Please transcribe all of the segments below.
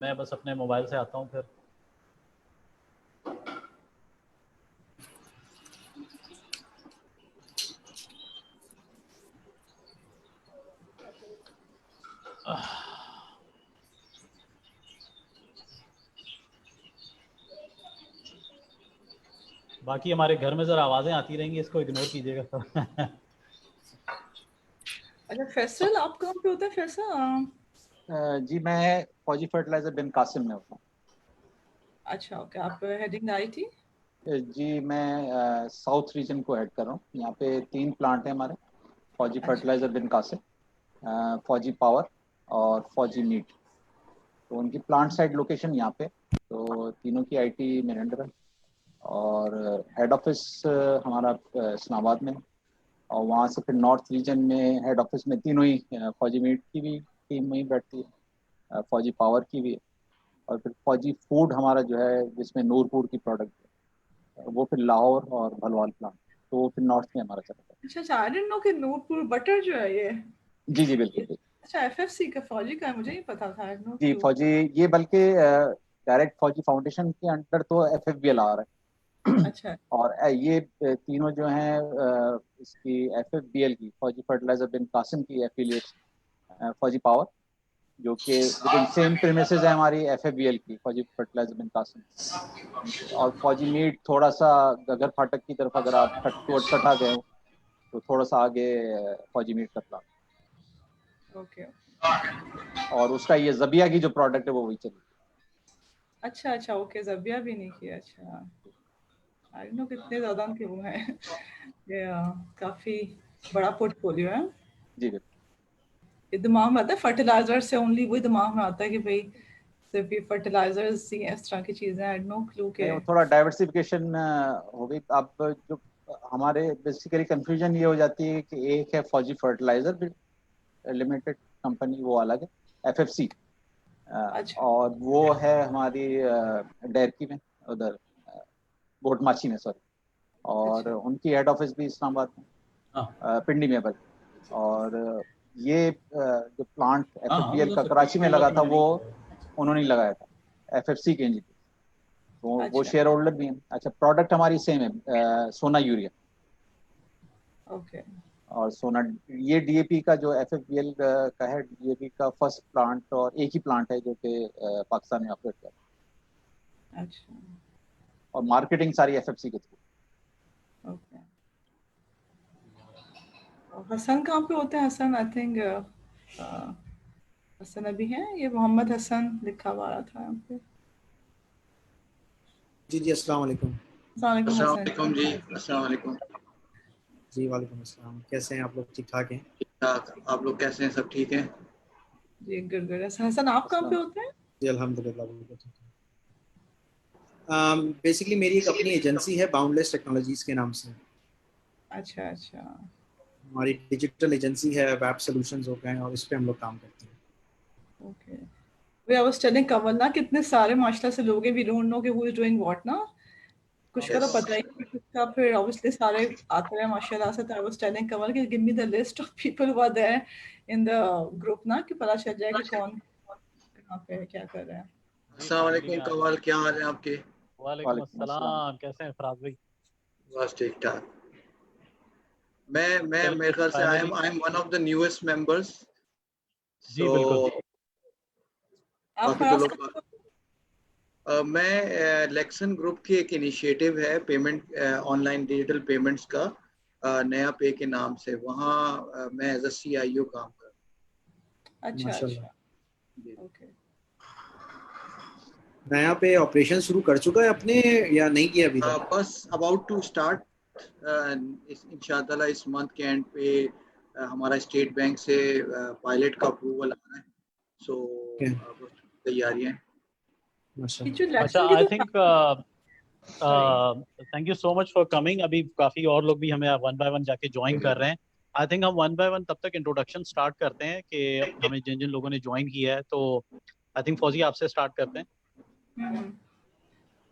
मैं बस अपने मोबाइल से आता हूँ फिर। बाकी हमारे घर में ज़रा आवाज़ें आती रहेंगी, इसको इग्नोर कीजिएगा। अच्छा फैसल, आप कहाँ पे होते हैं फैसल? जी मैं फौजी फर्टिलाइजर बिन कासिम में होता हूँ। अच्छा ओके, आप हेडिंग आई थी? जी मैं साउथ रीजन को हेड कर रहा हूँ। यहाँ पे 3 प्लांट हैं हमारे, फौजी अच्छा फर्टिलाइजर बिन कासिम, फौजी पावर और फौजी मीट। तो उनकी प्लांट साइड लोकेशन यहाँ पे, तो तीनों की आईटी मेरे अंडर है। और हेड ऑफिस हमारा इस्लामाबाद में है। और वहाँ से फिर नॉर्थ रीजन में हेड ऑफिस में तीनों ही फौजी मीट की भी टीम वहीं बैठती है, फौजी पावर की भी है। और फिर फौजी फूड हमारा जो है जिसमें नूरपुर की प्रोडक्ट है, वो फिर लाहौर और भलवाल प्लांट, तो वो फिर नॉर्थ में हमारा चलता अच्छा अच्छा, आई डिडंट नो कि नूरपुर बटर जो है ये है। जी जी बिल्कुल ये बिल्कुल। अच्छा एफएफसी का फौजी का है, मुझे नहीं पता था, नो जी क्लू। फौजी, ये बल्कि डायरेक्ट फौजी फाउंडेशन के अंडर तो एफएफबीएल आ रहा है। अच्छा और ये तीनों जो हैं इसकी एफएफबीएल की, फौजी फर्टिलाइजर बिन कासिम की एफिलिएट्स, फौजी पावर जो कि विद इन सेम प्रीमिसेस है हमारी एफएफबीएल की, फौजी फर्टिलाइजर बिन कासिम। और फौजी मीट थोड़ा सा गगर फाटक की तरफ, अगर आप सठा गए हो तो थोड़ा सा आगे फौजी मीट का प्लांट। ओके। और उसका ये जबिया की जो प्रोडक्ट है वो वही चली। अच्छा अच्छा ओके, जबिया भी नहीं किया। अच्छा आई डोंट नो कितने ज्यादा उनके वो हैं। ये काफी बड़ा पोर्टफोलियो है। जी बिल्कुल। ये दिमाग में आता है फर्टिलाइजर से, ओनली वही दिमाग में आता है कि भाई सिर्फ ये फर्टिलाइजर्स ही इस तरह की चीजें, आई नो क्लू के। नहीं, वो थोड़ा डाइवर्सिफिकेशन हो गई। अब जो हमारे बेसिकली कंफ्यूजन ये हो जाती है कि एक है फौजी फर्टिलाइजर लिमिटेड कंपनी, वो अलग है एफएफसी, अच्छा और वो है हमारी डेरकी में, उधर बोटमाची में, सॉरी। और अच्छा उनकी हेड ऑफिस भी इस्लामाबाद में, हाँ पिंडी में बल्कि। और ये जो प्लांट हाँ हाँ, वो एफएफबीएल तो का सबके कराची में स्कूल लगा की था वो मीटिंग। उन्होंने ही लगाया था, एफएफसी के इंजीनियर। तो वो अच्छा शेयर होल्डर भी हैं। अच्छा, प्रोडक्ट हमारी सेम है, सोना यूरिया। ओके और सोना, ये डीएपी का जो एफएफबीएल का है, डीएपी का फर्स्ट प्लांट और एक ही प्लांट है जो कि पाकिस्तान में ऑपरेट कर रहा अच्छा है। और मार्केटिंग सारी एफएफसी के थ्रू। ओके। हसन कहाँ पे होते हैं? हसन आई थिंक हसन अभी है, ये मोहम्मद हसन लिखा हुआ था यहाँ पे। जी जी, अस्सलाम वालेकुम। अस्सलाम वालेकुम अस्सलाम हसन। वालेकुम जी। अस्सलाम वालेकुम। जी वालेकुम अस्सलाम, कैसे हैं आप लोग? ठीक ठाक हैं? ठीक ठाक, आप लोग कैसे हैं? सब ठीक हैं? जी गुड गुड। हसन आप कहाँ पे अस्सलाम। होते हैं? जी अल्हम्दुलिल्लाह बिल्कुल ठीक है। बेसिकली मेरी एक अपनी एजेंसी है बाउंडलेस टेक्नोलॉजीज के नाम से। अच्छा अच्छा हमारी डिजिटल एजेंसी है, वेब सॉल्यूशंस हो गए हैं, और इस पे हम लोग काम करते हैं। Okay. Way I was telling Kamal ना, कितने सारे माशाल्लाह से लोग हैं, वी डोंट नो कि हु इज डूइंग व्हाट ना, कुछ का तो यस। पता ही नहीं किसका, फिर ऑब्वियसली सारे आते हैं माशाल्लाह से। तो आई वाज टेलिंग कमल कि give me the list of people who are there in the group ना, कि पता चल जाए कि कौन कहाँ पे है, क्या कर रहे हैं। जी अस्सलाम फैमिली वालेकुम में आ कमाल, जाए। क्या हाल है आपके? वालेकुम वालेकुम अस्सलाम। अस्सलाम, कैसे हैं फराज भाई? बस ठीक ठाक। मैं चलिए मेरे ख्याल से family. I am one of the newest members. जी सो बिल्कुल। आप बाकी तो फराज लोग का? मैं लेक्सन ग्रुप की एक इनिशिएटिव है पेमेंट, ऑनलाइन डिजिटल पेमेंट्स का, नया पे के नाम से, वहाँ मैं एज अ सीआईओ काम कर अच्छा माशाल्लाह। अच्छा रहा हूँ। ओके। नया पे ऑपरेशन शुरू कर चुका है अपने, या नहीं किया अभी तक? बस अबाउट टू स्टार्ट। इंशाल्लाह इस मंथ के एंड पे हमारा स्टेट बैंक से पायलट का अप्रूवल आना है। सो क्या? तैयारियां हैं। ये माशाल्लाह। जो अच्छा, इलेक्शन की आई तो, think sorry, thank you so much for coming. अभी काफी और लोग भी हमें वन बाय वन जाके ज्वाइन कर रहे हैं। आई थिंक हम वन बाय वन तब तक इंट्रोडक्शन स्टार्ट करते हैं कि हमें जिन जिन लोगों ने ज्वाइन किया है। तो आई थिंक फौजी आपसे स्टार्ट करते हैं।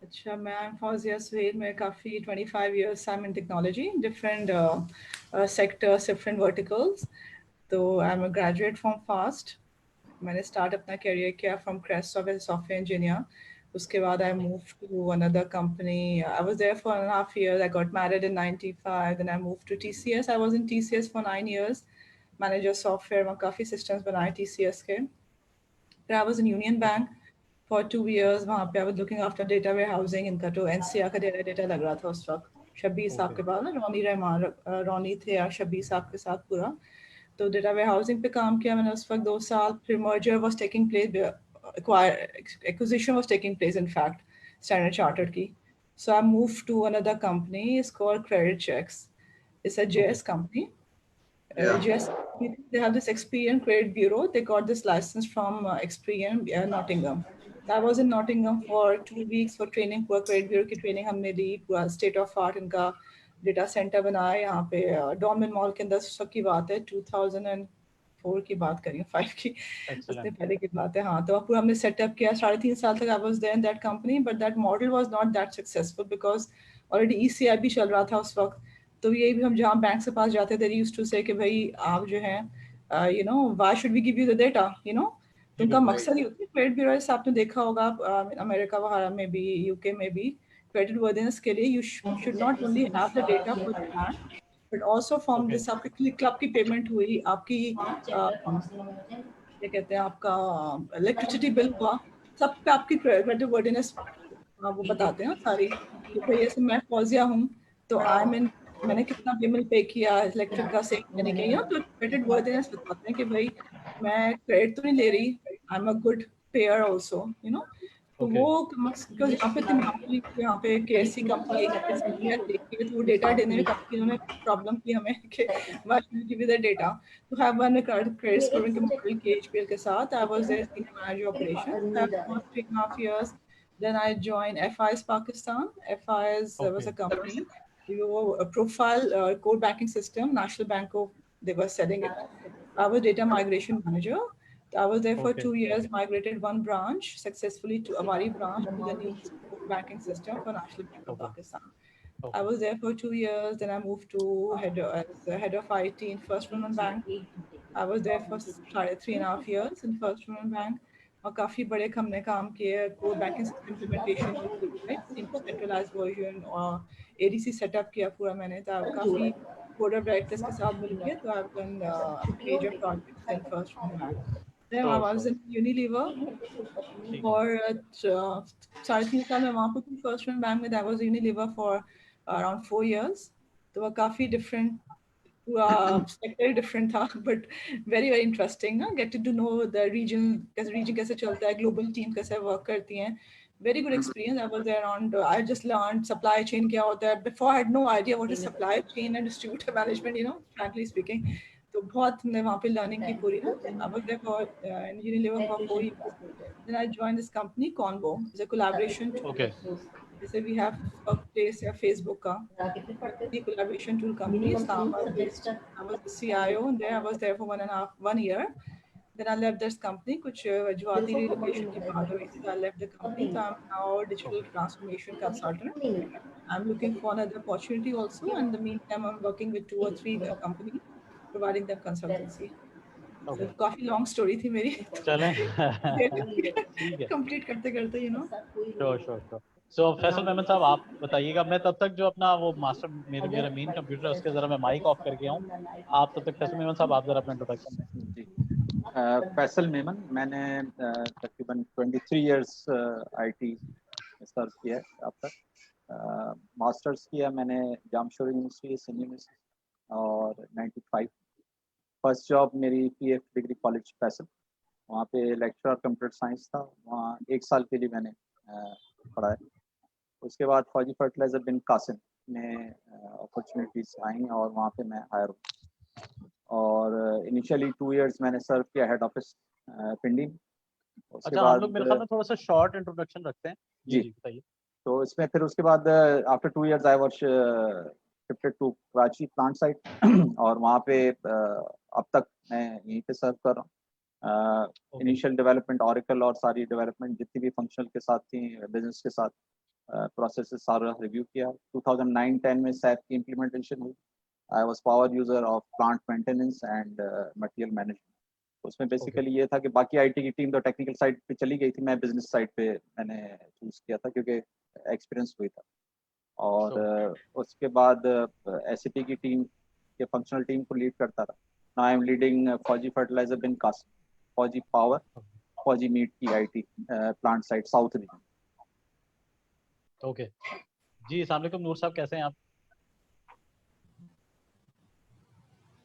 अच्छा मैं फौजिया सुहेल, मैं काफ़ी 25 years I'm in technology, different sectors, different verticals. तो I am a graduate from FAST, मैंने स्टार्ट अपना करियर किया फ्रॉम क्रेस्टसॉफ्ट एज सॉफ्टवेयर इंजीनियर. उसके बाद I moved to another company. I was there for 1.5 years. I got married in 95. Then I moved to TCS. I was in TCS for 9 years. Manager software में काफ़ी systems बनाए TCS के. Then I was in Union Bank for 2 years. वहाँ पे I was looking after data warehousing. इनका तो NCR का data लग रहा था उस वक्त. शब्बीर साहब के बाद ना रोनी थे या शब्बीर साहब के साथ पूरा. तो डेटा वेयरहाउसिंग पे काम किया मैंने उस वक्त 2 साल. फिर merger was taking place, acquisition was taking place in fact, Standard Chartered की. So I moved to another company. It's called Credit Checks. It's a JS company. Yeah. JS, they have this Experian Credit Bureau. They got this license from Experian Nottingham. I was in Nottingham for 2 weeks for training. पूरा credit bureau की training हमने ली. पूरा state of art इनका data centre बनाया यहाँ पे डॉर्मन mall के अंदर. सब की बात है 2004 की बात करिए 5 की. उससे पहले की बात है. हाँ, तो पूरा हमने सेटअप किया. 3.5 साल तक I was there in that company, but that model was not that successful because already ECI भी चल रहा था उस वक्त. तो यही भी हम जहाँ बैंक से पास जाते थे यूज्ड टू से कि भाई आप जो है you know why should we give you the data you know. तो उनका मकसद ही होता है क्रेडिट ब्यूरो से. आपने देखा होगा अमेरिका वगैरह में भी यूके में भी क्रेडिट वर्दिनेस के लिए you should not only have the data for the bank but also from this. आपकी क्लब की पेमेंट हुई, आपकी क्या कहते हैं आपका इलेक्ट्रिसिटी बिल हुआ, सब पे आपकी क्रेडिट वर्दिनेस वो बताते हैं सारी. तो भाई ऐसे मैं फौजिया हूँ तो आई मीन मैंने कितना बिल पे किया इलेक्ट्रिक का सेव मैंने किया. तो क्रेडिट वर्दिनेस बताते हैं कि भाई मैं क्रेडिट तो नहीं ले रही, I am a good pair also you know. तो वो यहाँ पे कंपनी यहाँ पे केएससी कंपनी देखिए तो डेटा देने में कंपनी ने प्रॉब्लम की हमें कि why should give you the data. तो हैव वन क्रेडिट स्कोरिंग के मॉडल केएचपीएल के साथ. I was their senior manager operation for 3.5 years. Then I joined FIS Pakistan. FIS was a company. We were a profile core banking system. National Bank of they were selling it. I was data migration manager. I was there for 2 years. Migrated one branch successfully to Amari branch to the new core banking system for National Bank of Pakistan. I was there for 2 years. Then I moved to as head of IT in First Women Bank. I was there for 3.5 years in First Women Bank. और काफ़ी बड़े हमने काम किए. Core banking system implementation, centralised version और ADC setup किया पूरा मैंने. तो काफ़ी बोर्ड ऑफ डायरेक्टर्स के साथ मिलके तो I have done major projects in First Women Bank. Then I was in Unilever for 3.5 साल में वहाँ पे थी फर्स्ट वुमेन बैंक में. I was Unilever for around 4 years. तो वो काफ़ी डिफरेंट पूरा सेक्टर डिफरेंट था बट वेरी वेरी इंटरेस्टिंग ना. Get to know the reason कैसे चलता है, ग्लोबल टीम कैसे वर्क करती हैं. Very good experience. I was there on. I just learned supply chain क्या होता है. Before I had no idea what is supply chain and distributor management. You know, frankly speaking. तो बहुत हमने वहाँ पे learning की पूरी ना. I was there for in Unilever for 4 years. Then I joined this company Convo. It's a collaboration. Okay. जैसे we have Workplace या Facebook का collaboration tool company. I was the CIO and there I was there for 1 year. Then I left this company. कुछ जो आती relocation की बात हुई थी. I left the company. So I'm now a digital transformation consultant. I'm looking for another opportunity also. And in the meantime, I'm working with 2 or 3 companies, providing them consultancy. So काफी long story थी मेरी. चलें ठीक है. Complete करते you know. Sure. So Faisal Memon साहब आप बताइएगा. मैं तब तक जो अपना वो मास्टर मेरा मेन कंप्यूटर है उसके जरा मैं माइक ऑफ करके आऊँ. आप तब तक फैसल मेमन साहब आप जरा अपना इंट्रोडक्शन दें. जी, फैसल मेमन. मैंने तकरीबन 23 इयर्स आईटी में सर्व किया है अब तक. मास्टर्स किया मैंने जामशोर यूनिवर्सिटी सिंध यूनिवर्सिटी और 95. फर्स्ट जॉब मेरी पीएफ डिग्री कॉलेज फैसल, वहाँ पे लेक्चरर कंप्यूटर साइंस था. वहाँ 1 साल के लिए मैंने पढ़ा है. उसके बाद फौजी फर्टिलाइजर बिन कासिम में अपॉर्चुनिटीज आई और वहाँ पे मैं हायर हूँ. और इनिशियली 2 इयर्स मैंने सर्व किया हेड ऑफिस पिंडी. अच्छा, हम लोग मेरे ख्याल में थोड़ा सा शॉर्ट इंट्रोडक्शन रखते हैं. जी बताइए. तो इसमें फिर उसके बाद after 2 years I was shifted to Karachi plant site और वहाँ पे अब तक मैं यहीं पे सर्व कर रहा हूँ. इनिशियल डेवलपमेंट ऑरेकल और सारी डेवलपमेंट जितनी भी फंक्शनल के साथ थी बिजनेस के साथ प्रोसेस सारा रिव्यू किया. 2009-10 में सैप की इम्प्लीमेंटेशन हुई. I was power user of plant maintenance and material management. उसमें बेसिकली ये था कि बाकी आईटी की टीम तो टेक्निकल साइड पे चली गई थी, मैं बिजनेस साइड पे मैंने चूज किया था क्योंकि एक्सपीरियंस हुई था। और उसके बाद एसएपी की टीम के फंक्शनल टीम को लीड करता रहा। Now I am leading Fauji Fertilizer Bin Qasim, Fauji Power, Fauji Meat की IT plant side south region. Okay जी, अस्सलाम वालेकुम नूर साहब, कैसे हैं आप?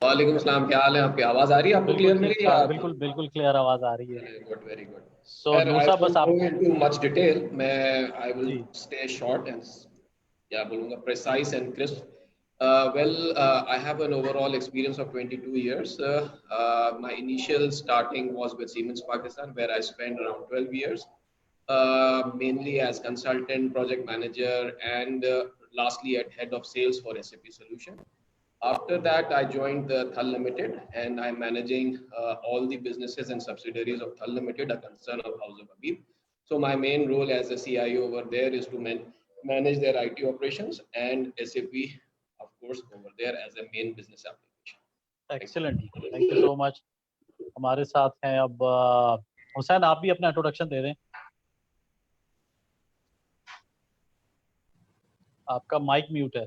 वालेकुम सलाम, क्या हाल है आपकी? आवाज आ रही है आपको क्लियर मेरी? बिल्कुल बिल्कुल क्लियर आवाज आ रही है। Very good, very good. So Noor साहब बस आप इनटू मच डिटेल, मैं आई विल जी स्टे शॉर्ट एंड क्या बोलूंगा, precise and crisp. Well, I have an overall experience of 22 years. My initial starting was with Siemens Pakistan, where I spent around 12 years, mainly as consultant, project manager, and lastly at head of sales for SAP Solution. After that, I joined the Thal Limited, and I'm managing all the businesses and subsidiaries of Thal Limited, a concern of House of Habib. So my main role as a CIO over there is to manage their IT operations and SAP, of course, over there as a main business application. Excellent, thank you so much. हमारे साथ हैं अब हुसैन, आप भी अपना introduction दे दें। आपका mic mute है,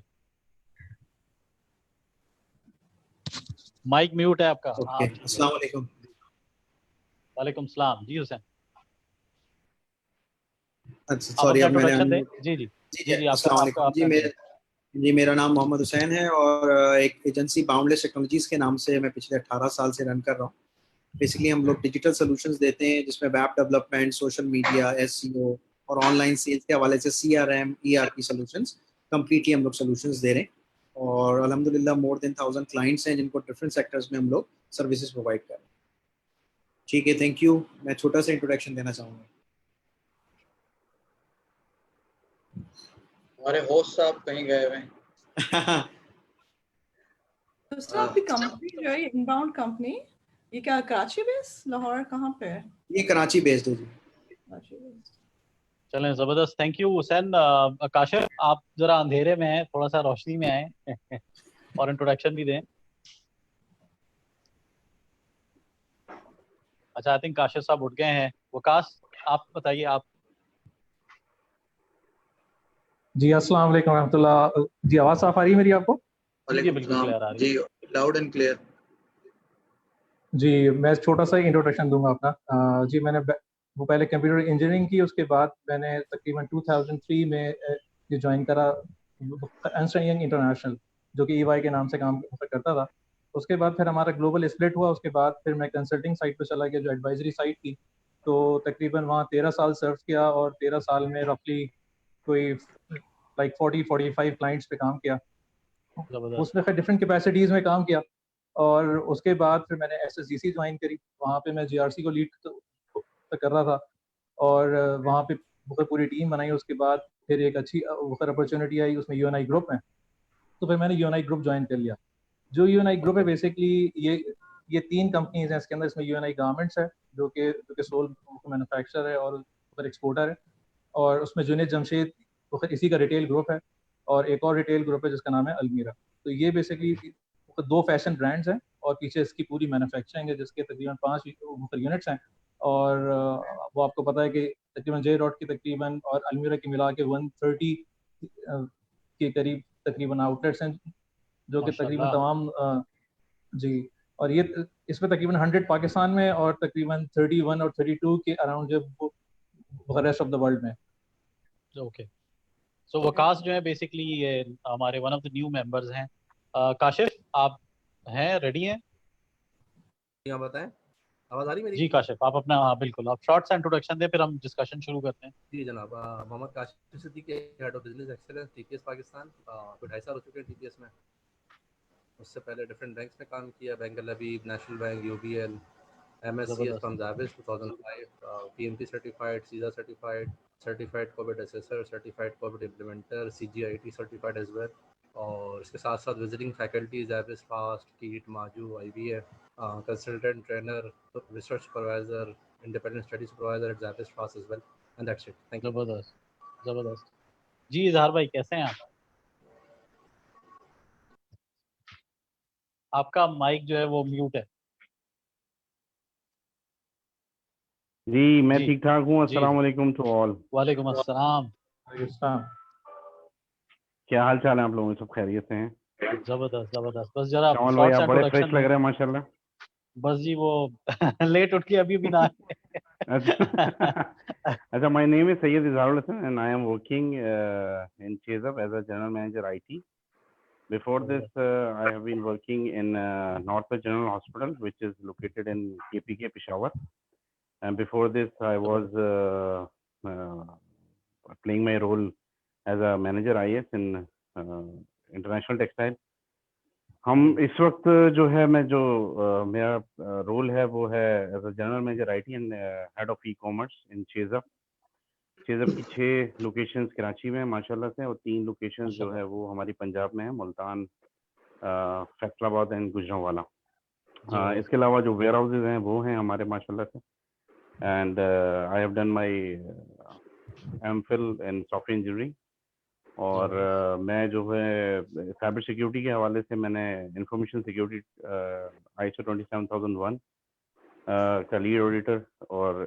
माइक म्यूट है आपका। ओके, अस्सलाम वालेकुम। वालेकुम सलाम जी हुसैन, अच्छा आप सॉरी, अपना अब मैंने इंट्रोडक्शन दें। जी जी जी अस्सलाम वालेकुम जी, मेरा नाम मोहम्मद हुसैन है और एक एजेंसी बाउंडलेस टेक्नोलॉजीज के नाम से मैं पिछले 18 साल से रन कर रहा हूँ। बेसिकली हम लोग डिजिटल सॉल्यूशंस देते हैं जिसमें web development, social media, SEO और ऑनलाइन सेल्स के हवाले से सीआरएम, ईआरपी सॉल्यूशंस कंप्लीटली हम लोग सॉल्यूशंस दे रहे हैं। और अल्हम्दुलिल्लाह मोर देन 1000 क्लाइंट्स हैं जिनको डिफरेंट सेक्टर्स में हम लोग सर्विसेज प्रोवाइड कर रहे हैं। ठीक है, थैंक यू। मैं छोटा सा इंट्रोडक्शन देना चाहूँगा। हमारे होस्ट साहब कहीं गए हुए हैं? तो सर आपकी कंपनी जो है इनबाउंड कंपनी, ये क्या कराची बेस, लाहौर, कहाँ पे है? ये कराची बेस्ड है जी। कराची बेस। चलें, जबरदस्त, थैंक यू हुसैन। काशिफ, आप जरा अंधेरे में हैं, थोड़ा सा रोशनी में आए और इंट्रोडक्शन भी दें। अच्छा, आई थिंक काशिफ साहब उठ गए हैं। वकास, आप बताइए। आप जी अस्सलाम वालेकुम रहमतुल्लाह। जी आवाज़ साफ आ रही है मेरी आपको? जी बिल्कुल क्लियर आ रही है जी, लाउड एंड क्लियर। जी मैं छोटा सा इंट्रोडक्शन दूंगा अपना। जी मैंने वो पहले कंप्यूटर इंजीनियरिंग की, उसके बाद मैंने तकरीबन 2003 में ये ज्वाइन करा अर्नस्ट एंड यंग इंटरनेशनल, जो कि EY के नाम से काम करता था। उसके बाद फिर हमारा ग्लोबल स्प्लिट हुआ, उसके बाद फिर मैं कंसल्टिंग साइड पे चला गया जो एडवाइजरी साइड थी। तो तकरीबन वहाँ 13 साल सर्व किया और 13 साल में रफली कोई लाइक 40-45 क्लाइंट्स पे काम किया। जबरदस्त। उसमें फिर डिफरेंट कैपेसिटीज़ में काम किया और उसके बाद फिर मैंने SSGC ज्वाइन करी। वहाँ पे मैं GRC को लीड कर रहा था और वहाँ पे पूरी टीम बनाई। उसके बाद फिर एक अच्छी अपॉर्चुनिटी आई उसमें UNI ग्रुप में, तो फिर मैंने UNI ग्रुप ज्वाइन कर लिया। जो UNI ग्रुप है बेसिकली ये 3 कंपनीज हैं इसके अंदर। इसमें UNI गारमेंट्स है जो कि सोल मैन्युफैक्चरर है और एक्सपोर्टर है, और उसमें जुनेद जमशेद इसी का रिटेल ग्रुप है, और एक और रिटेल ग्रुप है जिसका नाम है अलमीरा। तो ये बेसिकली 2 फैशन ब्रांड्स हैं और पीछे इसकी पूरी मैन्युफैक्चरिंग है जिसके तकरीबन 5 यूनिट्स हैं। और वो आपको पता है कि तकरीबन जे डॉट की तकरीबन और अलमीरा की मिला के 130 के करीब तकरीबन आउटलेट्स हैं जो कि तकरीबन तमाम जी। और ये इसमें तकरीबन 100 पाकिस्तान में और तकरीबन 31 और 32 के अराउंड जो रेस्ट ऑफ द वर्ल्ड में। ओके, सो वकास जो है बेसिकली ये हमारे one of the new members हैं। काशिफ, आप हैं, रेडी हैं? आप बताएं, आवाज़ आ रही मेरी? जी काशिफ, आप अपना, हाँ बिल्कुल, आप शॉर्ट सा इंट्रोडक्शन दें फिर हम डिस्कशन शुरू करते हैं। जी जनाब, Mohammad Kashif Siddiqui, head of business excellence TPS Pakistan. कोई 2.5 साल हो चुके हैं TPS में। उससे पहले डिफरेंट बैंक्स में काम किया, bank Labib, national bank, UBL, MSCS from जाविस 2005, PMP certified, सीजा certified, certified Covid assessor, certified Covid implementer, CGIT certified as well. और इसके साथ साथ विजिटिंग फैकल्टीज जाविस फास्ट, कीट, माजू, IBF, consultant trainer, research supervisor, independent study supervisor eight जाविस fast as well, and that's it. Thank you. जबरदस्त, जबरदस्त। जी इजहार भाई, कैसे हैं आप? आपका माइक जो है वो म्यूट है। जी मैं जी ठीक ठाक हूँ। जी अस्सलाम वालेकुम टू ऑल। वालेकुम अस्सलाम। क्या हाल चाल है आप लोगों के? सब खैरियत से हैं? जबरदस्त जबरदस्त। बस जरा कमल भाई शॉर्ट आप सा बड़े फ्रेश इंट्रोडक्शन लग है। रहे हैं माशाल्लाह। बस जी वो लेट उठ के अभी भी ना अच्छा, my name is Sayyid Izharul Hasan and I am working in Chesab as a general manager IT. Before this, I have been working in Northwest General Hospital, which is located in KPK, Peshawar. And before this, I was playing my role as a manager IS in International Textile. हम इस वक्त जो है मैं जो मेरा role है वो है as a general manager IT and head of ecommerce in चेजअप की 6 लोकेशंस कराची में माशाल्लाह से, और 3 लोकेशंस जो है वो हमारी पंजाब में है, मुल्तान, फैसलाबाद एंड गुजरांवाला। इसके अलावा जो वेयर हाउसेज हैं वो हैं हमारे माशाल्लाह से। And I have done my MPhil in software engineering, और मैं जो है साइबर सिक्योरिटी के हवाले से मैंने इंफॉर्मेशन सिक्योरिटी ISO 27001 का लीड ऑडिटर और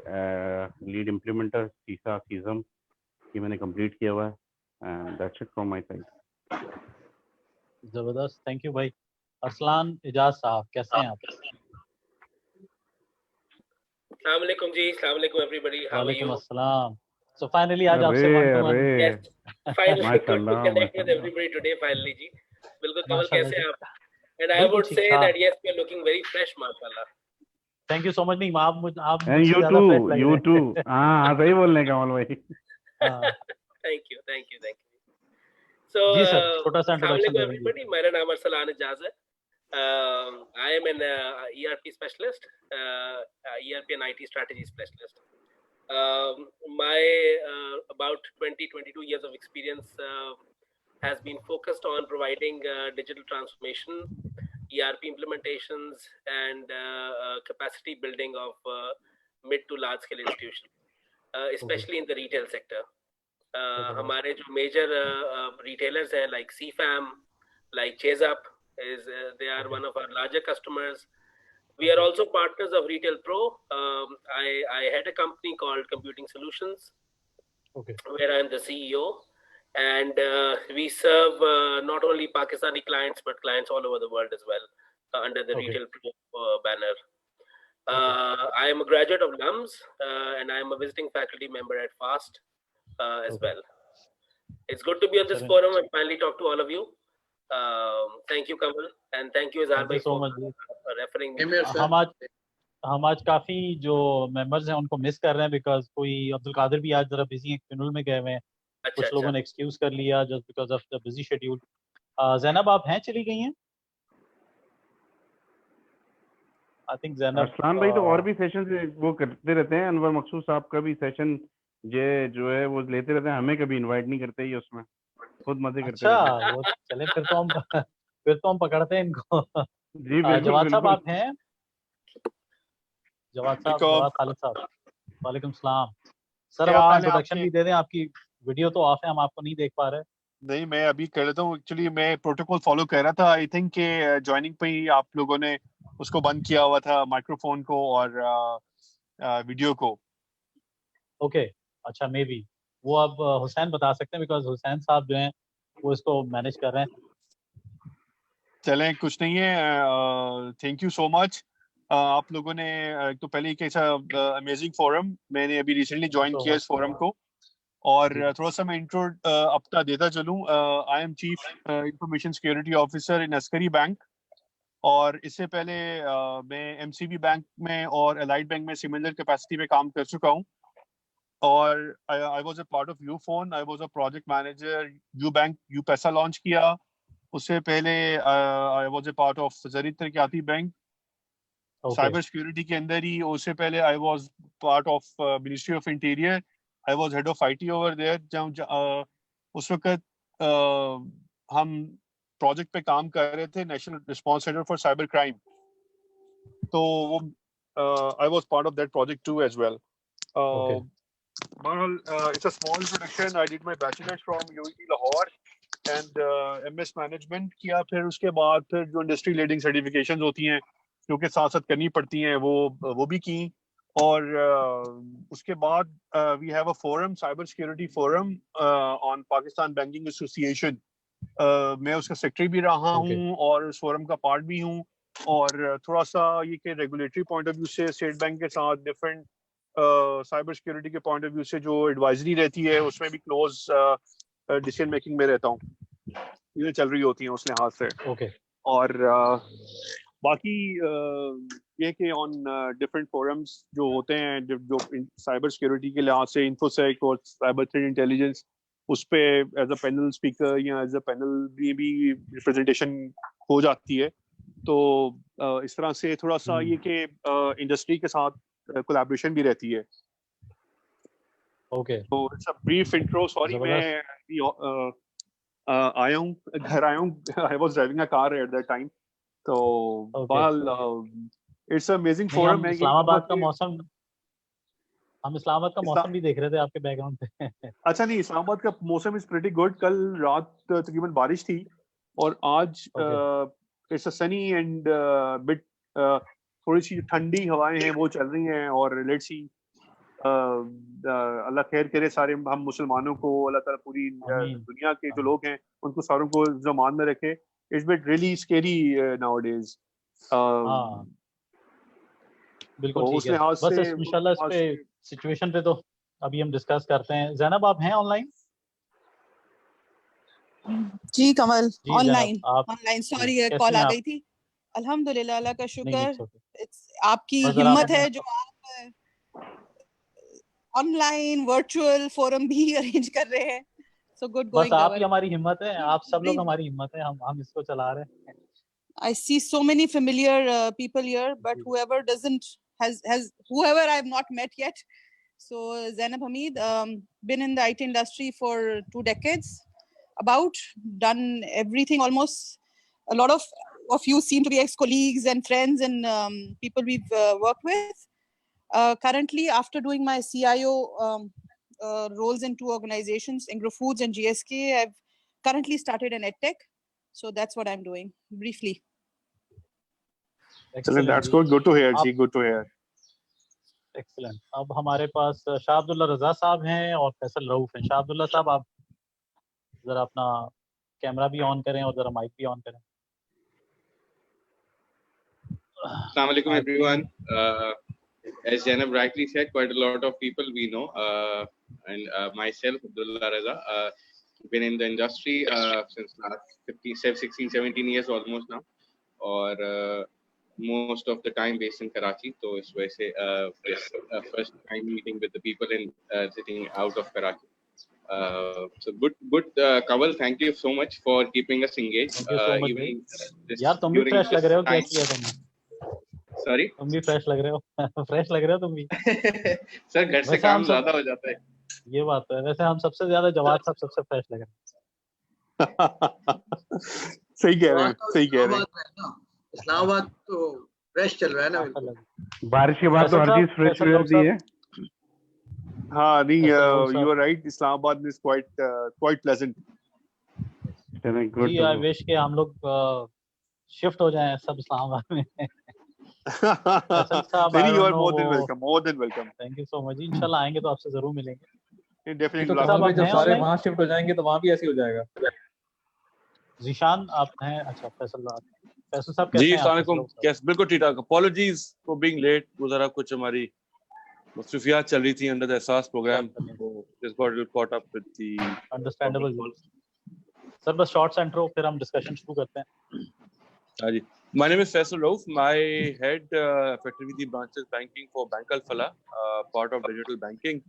लीड इम्प्लीमेंटर सीज़म की मैंने कंप्लीट किया हुआ है। And that's it from my side. जबरदस्त, थैंक यू भाई। अरसलान इजाज साहब कैसे हैं आप? अस्सलाम वालेकुम जी, अस्सलाम वालेकुम एवरीबॉडी, हाउ आर यू? वालेकुम अस्सलाम। सो फाइनली आज आपसे अरे वन टू वन। अरे यस, फाइनली गुड टू माशाल्लाह कनेक्ट विद माशाल्लाह। एवरीबॉडी टुडे फाइनली जी। बिल्कुल कमल, माशाल्लाह कैसे जी, हैं आप? एंड आई बिल्कुल वुड ठीक से ठाक। That yes we are looking very fresh माशाल्लाह। Thank you so much. नहीं आप एंड मुझसे ज्यादा फ्रेश लग यू रहे टू हैं। हाँ सही बोल रहे हैं कमल भाई। हाँ thank you, thank you, thank you. So जी सर, छोटा सा अस्सलाम इंट्रोडक्शन वालेकुम दे दीजिए। एवरीबॉडी, मेरा नाम अरसलान इजाज है। I am an ERP specialist, ERP and IT strategy specialist. My about 22 years of experience has been focused on providing digital transformation, ERP implementations, and capacity building of mid to large scale institutions, especially in the retail sector. हमारे जो major retailers हैं like CFAM, like Chesap, they are one of our larger customers. We are also partners of Retail Pro. I had a company called Computing Solutions, where I'm the CEO, and we serve not only Pakistani clients but clients all over the world as well under the Retail Pro banner. I am a graduate of LUMS and I am a visiting faculty member at FAST as well. It's good to be on this forum and finally talk to all of you. Thank you Kamal and thank you Izhar bhai for referring me. हम आज काफी जो members हैं उनको miss कर रहे हैं because कोई अब्दुल कादिर भी आज जरा बिजी हैं, फिनुल में गए हुए हैं। कुछ लोगों ने एक्सक्यूज कर लिया just because of the busy schedule. Zainab आप हैं, चली गई हैं? I think Zainab. अरसलान भाई तो और भी सेशन वो करते रहते हैं, अनवर मकसूद साहब का भी सेशन जो है वो लेते रहते हैं, हमें कभी इनवाइट नहीं करते ही उसमें, खुद मजे करते रहते हैं। अच्छा वो चले फिर तो हम पकड़ते हैं इनको। जी बिल्कुल जवाद साहब बिल्कुल। आप हैं? जवाद साहब, जवाद खालिद साहब, वालेकुम सलाम। सर आप इंट्रोडक्शन भी दे दें, आपकी वीडियो तो ऑफ है, हम आपको नहीं देख पा रहे। नहीं मैं अभी कर लेता हूँ, एक्चुअली मैं प्रोटोकॉल फॉलो कर रहा था। आई थिंक के ज्वाइनिंग पे ही आप लोगों ने उसको बंद किया हुआ था, माइक्रोफोन को और वीडियो को। ओके अच्छा, मे बी वो अब हुसैन बता सकते हैं बिकॉज हुसैन साहब जो हैं वो इसको मैनेज कर रहे हैं। चलें कुछ नहीं है, थैंक यू सो मच। आप लोगों ने तो पहले एक ऐसा अमेजिंग फोरम, मैंने अभी रिसेंटली ज्वाइन किया इस फोरम को, और थोड़ा सा मैं इंट्रो अपना देता चलूं। I am chief information security officer in Askari Bank, और इससे पहले मैं एमसीबी बैंक में और एलाइड बैंक में सिमिलर कैपेसिटी में काम कर चुका हूं। और I was a part of Ufone, I was a project manager. U Bank U Paisa launch किया, उससे पहले I was a part of Zarai Taraqiati Bank cyber security के अंदर ही। उससे पहले I was part of ministry of interior, I was head of IT over there. जब उस वक्त हम प्रोजेक्ट पे काम कर रहे थे, national response centre for cyber crime, तो वो I was part of that project too as well. It's a small introduction. I did my bachelor's from UET Lahore and MS management किया। फिर उसके बाद फिर जो इंडस्ट्री लीडिंग सर्टिफिकेशंस होती हैं जो कि साथ साथ करनी पड़ती हैं वो भी की, और उसके बाद we have a forum, cyber security forum on Pakistan banking association. मैं उसका सेक्रेटरी भी रहा हूँ और उस फोरम का पार्ट भी हूँ। और थोड़ा सा ये कि रेगुलेटरी पॉइंट ऑफ व्यू से स्टेट बैंक के साथ डिफरेंट साइबर सिक्योरिटी के पॉइंट ऑफ व्यू से जो एडवाइजरी रहती है उसमें भी क्लोज डिसीजन मेकिंग में रहता हूँ। चीजें चल रही होती हैं उस लिहाज से। और बाकी ये कि ऑन डिफरेंट फोरम्स जो होते हैं जो साइबर सिक्योरिटी के लिहाज से, इन्फोसेक और साइबर थ्रेट इंटेलिजेंस, उस पे एज अ पैनल स्पीकर या एज अ पैनल भी रिप्रेजेंटेशन हो जाती है। तो इस तरह से थोड़ा सा ये कि इंडस्ट्री के साथ कोलैबोरेशन भी रहती है। तो it's a brief intro. Sorry मैं आया हूँ, घर आया हूँ। I was driving a car at that time. तो इट्स अमेजिंग फोरम है। इस्लामाबाद का मौसम, हम इस्लामाबाद का मौसम भी देख रहे थे आपके बैकग्राउंड पे। अच्छा, नहीं, इस्लामाबाद का मौसम इज प्रीटी गुड। कल रात तकरीबन बारिश थी और आज it's a Sunny and bit, थोड़ी सी ठंडी हवाएं हैं वो चल रही हैं। और लेट्स सी, अल्लाह खैर करे सारे हम मुसलमानों को, अल्लाह ताला पूरी दुनिया के जो लोग हैं उनको सारों को ज़मान में रखे। It's bit really scary nowadays. बिल्कुल ठीक है। बस इंशाल्लाह इस पे सिचुएशन पे तो अभी हम डिस्कस करते हैं। ज़ैनब आप हैं ऑनलाइन? जी कमल, ऑनलाइन सॉरी कॉल आ आप? गई थी। अल्हम्दुलिल्लाह, अल्लाह का शुक्र। आपकी बस हिम्मत है जो आप ऑनलाइन वर्चुअल फोरम भी अरेंज कर रहे हैं। So good going. बस आप ही हमारी हिम्मत है, आप सब लोग हमारी हिम्मत है। हम इसको चला रहे हैं। I see so many familiar people here, but whoever doesn't has whoever I have not met yet. So Zainab Hamid, been in the IT industry for 2 decades, about done everything almost. A lot of you seem to be ex-colleagues and friends and people we've worked with. Currently, after doing my CIO roles in 2 organizations, Ingro Foods and GSK, I've currently started an EdTech. So that's what I'm doing briefly. Excellent. That's good. Good to hear. Ji, good to hear. Excellent. अब हमारे पास शाह अब्दुल्ला रजा साहब हैं और फैसल रऊफ हैं। शाह अब्दुल्ला साहब, आप जरा अपना कैमरा भी ऑन करें और जरा माइक भी ऑन करें। Assalamu alaikum everyone. As Zainab rightly said, quite a lot of people we know, and myself, Abdullah Raza, been in the industry since last 16, 17 years almost now, or most of the time based in Karachi. So इस वजह से first time meeting with the people in sitting out of Karachi. So good, Kawal, thank you so much for keeping us engaged. Thank you so much. यार तुम भी fresh लग रहे हो, क्या किया तुमने? Sorry? तुम भी फ्रेश लग रहे हो। फ्रेश लग रहे हो तुम भी। सर घर से काम ज्यादा हो जाता है। ये बात है। वैसे हम सबसे ज्यादा जवाद साहब सबसे फ्रेश लग रहे हैं। सही कह रहे हैं, सही कह रहे हैं। इस्लामाबाद तो फ्रेश चल रहा है ना बिल्कुल। बारिश के बाद तो हर चीज फ्रेश हो जाती है। हाँ नहीं, you are right. Islamabad is quite pleasant. Ji, I wish कि हम लोग शिफ्ट हो जाएं सब इस्लामाबाद में। नहीं, you are more than welcome. More than welcome. Thank you so much. इंशाल्लाह आएंगे तो आपसे जरूर मिलेंगे। Definitely. तो जब सारे वहाँ शिफ्ट हो जाएंगे तो वहाँ भी ऐसे हो जाएगा। ज़ीशान आप हैं? अच्छा, फैसल साहब कैसे हैं? जी अस्सलाम वालेकुम। यस, बिल्कुल ठीक ठाक। अपॉलजीज फॉर बीइंग लेट, वो जरा कुछ हमारी मसरूफियात चल रही थी under the Ehsaas program, just got little caught up with the understandable. Sir बस शॉर्ट्स इंट्रो, फिर हम डिस्कशन शुरू करते हैं। हाँ जी, my name is Faisal Rauf, my head effectively the branches banking for Bank Al Falah, part of digital banking.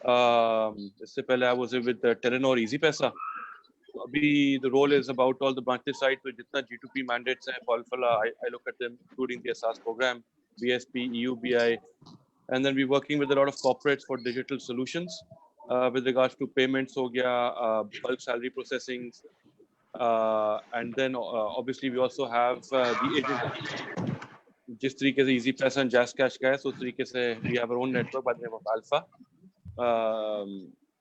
इससे पहले I was with Telenor Easy Paisa. अभी the role is about all the branches side, तो जितना G2P mandates हैं for Al Falah, I look at them, including the SaaS program, BSP, EUBI, and then we're working with a lot of corporates for digital solutions with regards to payments हो गया, bulk salary processing, and then obviously we also have the agent, जिस तरीके से Easy Paisa and Jazz Cash का है, so उस तरीके से we have our own network by the name of Alpha.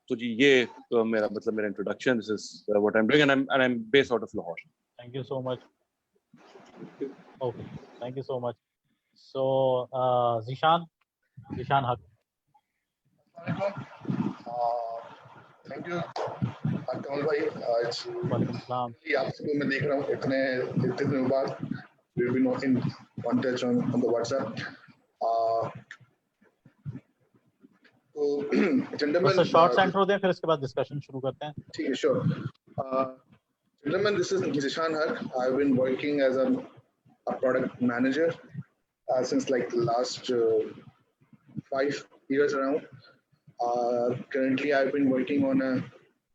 तो जी ये तो मेरा मतलब मेरा introduction, this is what I am doing and I am based out of Lahore. Thank you so much. Okay, thank you so much. So Zeeshan, Zishan Haq. Thank you कमल भाई। वालेकुम सलाम। आपको मैं देख रहा हूँ इतने दिनों बाद we've been in touch on the WhatsApp. तो gentlemen, बस शॉर्ट इंट्रो दें, फिर इसके बाद डिस्कशन शुरू करते हैं। ठीक है, sure. Gentlemen, this is Zishan Haq. I've been working as a product manager since like the last 5 years around. Currently, I've been working on a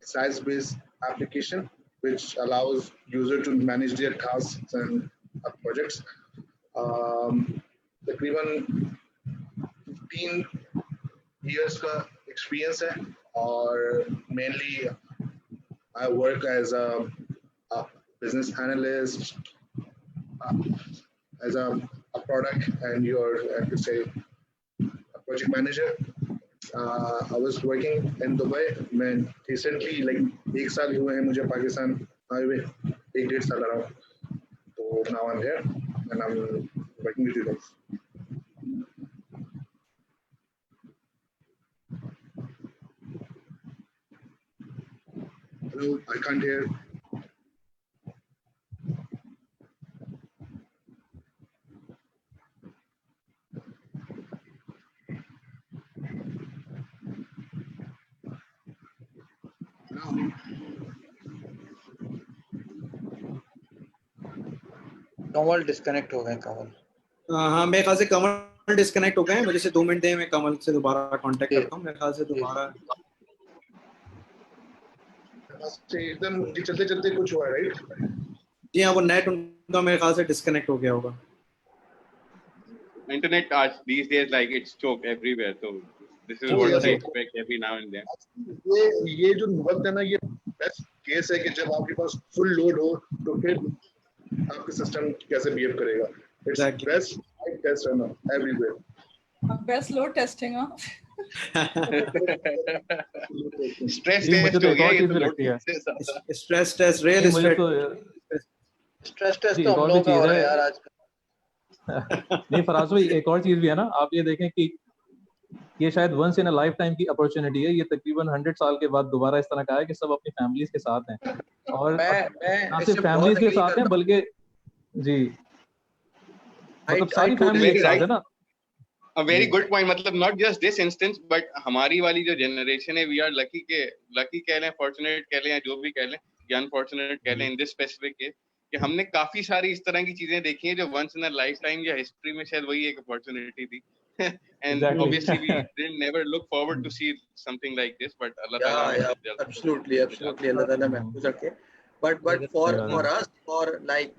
SaaS-based application which allows user to manage their tasks and projects. तकरीबन 15 years का experience है और mainly I work as a business analyst, as a product and I could say a project manager. I was working in Dubai. मैं recently like 1 साल हुए हैं मुझे पाकिस्तान आए हुए, 1-1.5 साल रहा। तो now I'm here and I'm working with you guys. Hello, I can't hear. Kamal disconnect हो गए। कमल हाँ, मेरे ख्याल से कमल डिस्कनेक्ट हो गए हैं। मुझे से 2 मिनट दें, मैं कमल से दोबारा कांटेक्ट करता हूँ। मेरे ख्याल से दोबारा एकदम चलते चलते कुछ हुआ, राइट? जी हाँ, वो नेट उनका मेरे ख्याल से डिस्कनेक्ट हो गया होगा। Internet these days like it's choke everywhere, so this is what I expect every now and then. ये जो वक्त है ना, ये बेस्ट केस है कि जब आपके पास फुल लोड हो तो फिर आपका सिस्टम कैसे बिहेव करेगा। इट्स बेस्ट टेस्ट है ना एवरीवेयर। Best load testing. हाँ, स्ट्रेस टेस्ट हो गया ये तो लगती है। Stress test, real stress test तो हम लोग का हो रहा है यार आजकल। नहीं फराज भाई, एक और चीज भी है ना, आप ये देखें कि ये शायद once in a lifetime की अपॉर्चुनिटी है। ये तकरीबन 100 साल के बाद दोबारा इस तरह का है कि सब अपनी फैमिलीज के साथ हैं, और ना सिर्फ फैमिलीज के साथ हैं बल्कि जी मतलब सारी फैमिली के साथ है ना। A very good point. मतलब not just this instance, but हमारी वाली जो generation है, we are lucky कह लें, fortunate कह लें, या जो भी कह लें, या unfortunate कह लें in this specific case, कि हमने काफी सारी इस तरह की चीजें देखी हैं जो once in a lifetime या history में शायद वही एक opportunity थी। And obviously we didn't never look forward to see something like this, but Allah Ta'ala absolutely Allah Ta'ala महफूज रखे। But for us, for like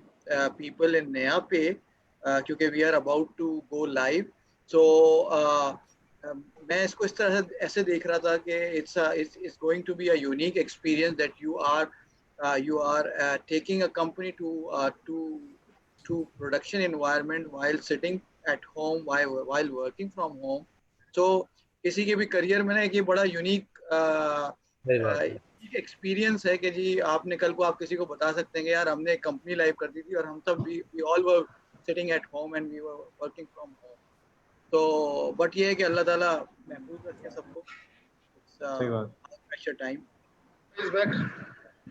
people in Naya Pay, क्योंकि we are about to go live, so मैं इसको इस तरह से ऐसे देख रहा था कि it's going to be a unique experience that you are taking a company to production environment while sitting at home while working from home. So किसी के भी करियर में ना एक ये बड़ा यूनिक एक्सपीरियंस है कि जी आपने कल को आप किसी को बता सकते हैं कि यार हमने एक कंपनी लाइव कर दी थी और हम सब we all were sitting at home and we were working from home. तो बट ये है कि अल्लाह ताला महफूज रखे सबको। सही बात। Pressure time.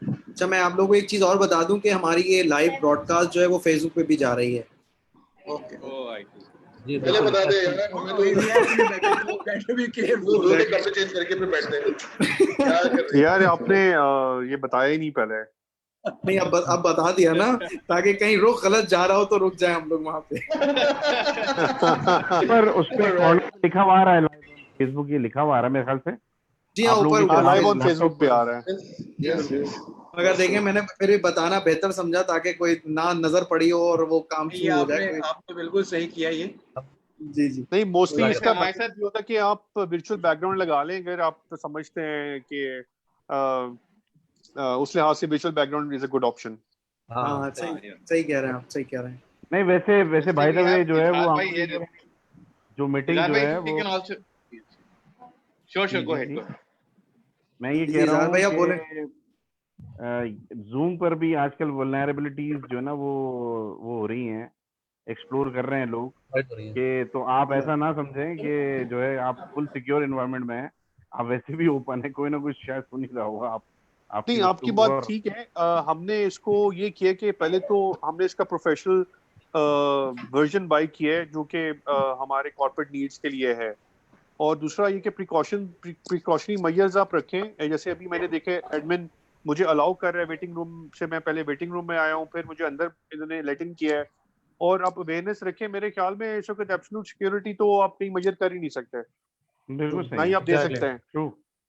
अच्छा, मैं आप लोगों को एक चीज और बता दूं कि हमारी ये लाइव ब्रॉडकास्ट जो है वो फेसबुक पे भी जा रही है। ओके जी पहले बता दे यार, हमें तो बैठे भी के वो कपड़े चेंज करके फिर बैठते हैं यार। आपने ये बताया ही नहीं पहले। नहीं, अब बता दिया ना, ताकि कहीं रुख गलत जा रहा हो तो रुक जाए हम लोग वहाँ पे। पर उस पर लिखा हुआ आ रहा है फेसबुक, ये लिखा हुआ आ रहा है मेरे ख्याल से। जी हाँ, ऊपर लाइव ऑन फेसबुक पे आ रहा है। यस अगर देखें, मैंने फिर बताना बेहतर समझा ताकि कोई ना नजर पड़ी हो और वो काम शुरू हो जाए। आपने बिल्कुल सही किया ये। जी नहीं, मोस्टली इसका हमारे साथ ये होता है कि आप वर्चुअल बैकग्राउंड लगा लें अगर आप तो समझते हैं कि उस लिहाज से virtual background is a good option. हाँ, सही कह रहे हैं आप, सही कह रहे हैं। नहीं, वैसे भाई द वे जो है वो जो मीटिंग जो है वो श्योर गो अहेड। मैं ये कह रहा हूँ कि जूम पर भी आजकल वल्नरेबिलिटीज जो है ना वो हो रही हैं, एक्सप्लोर कर रहे हैं लोग Right, हो रही है। कि तो आप ऐसा ना समझें कि जो है आप फुल सिक्योर एनवायरनमेंट में हैं, आप वैसे भी ओपन है, कोई ना कुछ शायद सुन ही रहा होगा आप आपकी नहीं, आपकी गुफ्तगू। बात और ठीक है। हमने इसको ये किया कि पहले तो हमने इसका प्रोफेशनल वर्जन बाय किया है जो कि हमारे कॉर्पोरेट नीड्स के लिए है, और दूसरा ये कि प्रिकॉशनरी मेजर्स आप रखें। जैसे अभी मैंने देखे एडमिन मुझे अलाउ कर रहा है वेटिंग रूम से, मैं पहले वेटिंग रूम में आया हूँ, फिर मुझे अंदर इन्होंने लेटिंग किया है, और आप अवेयरनेस रखें। मेरे ख्याल में इस वक्त एब्सोल्यूट सिक्योरिटी तो आप कहीं मेजर कर ही नहीं सकते, बिल्कुल ना सही ही है, आप दे सकते हैं। ट्रू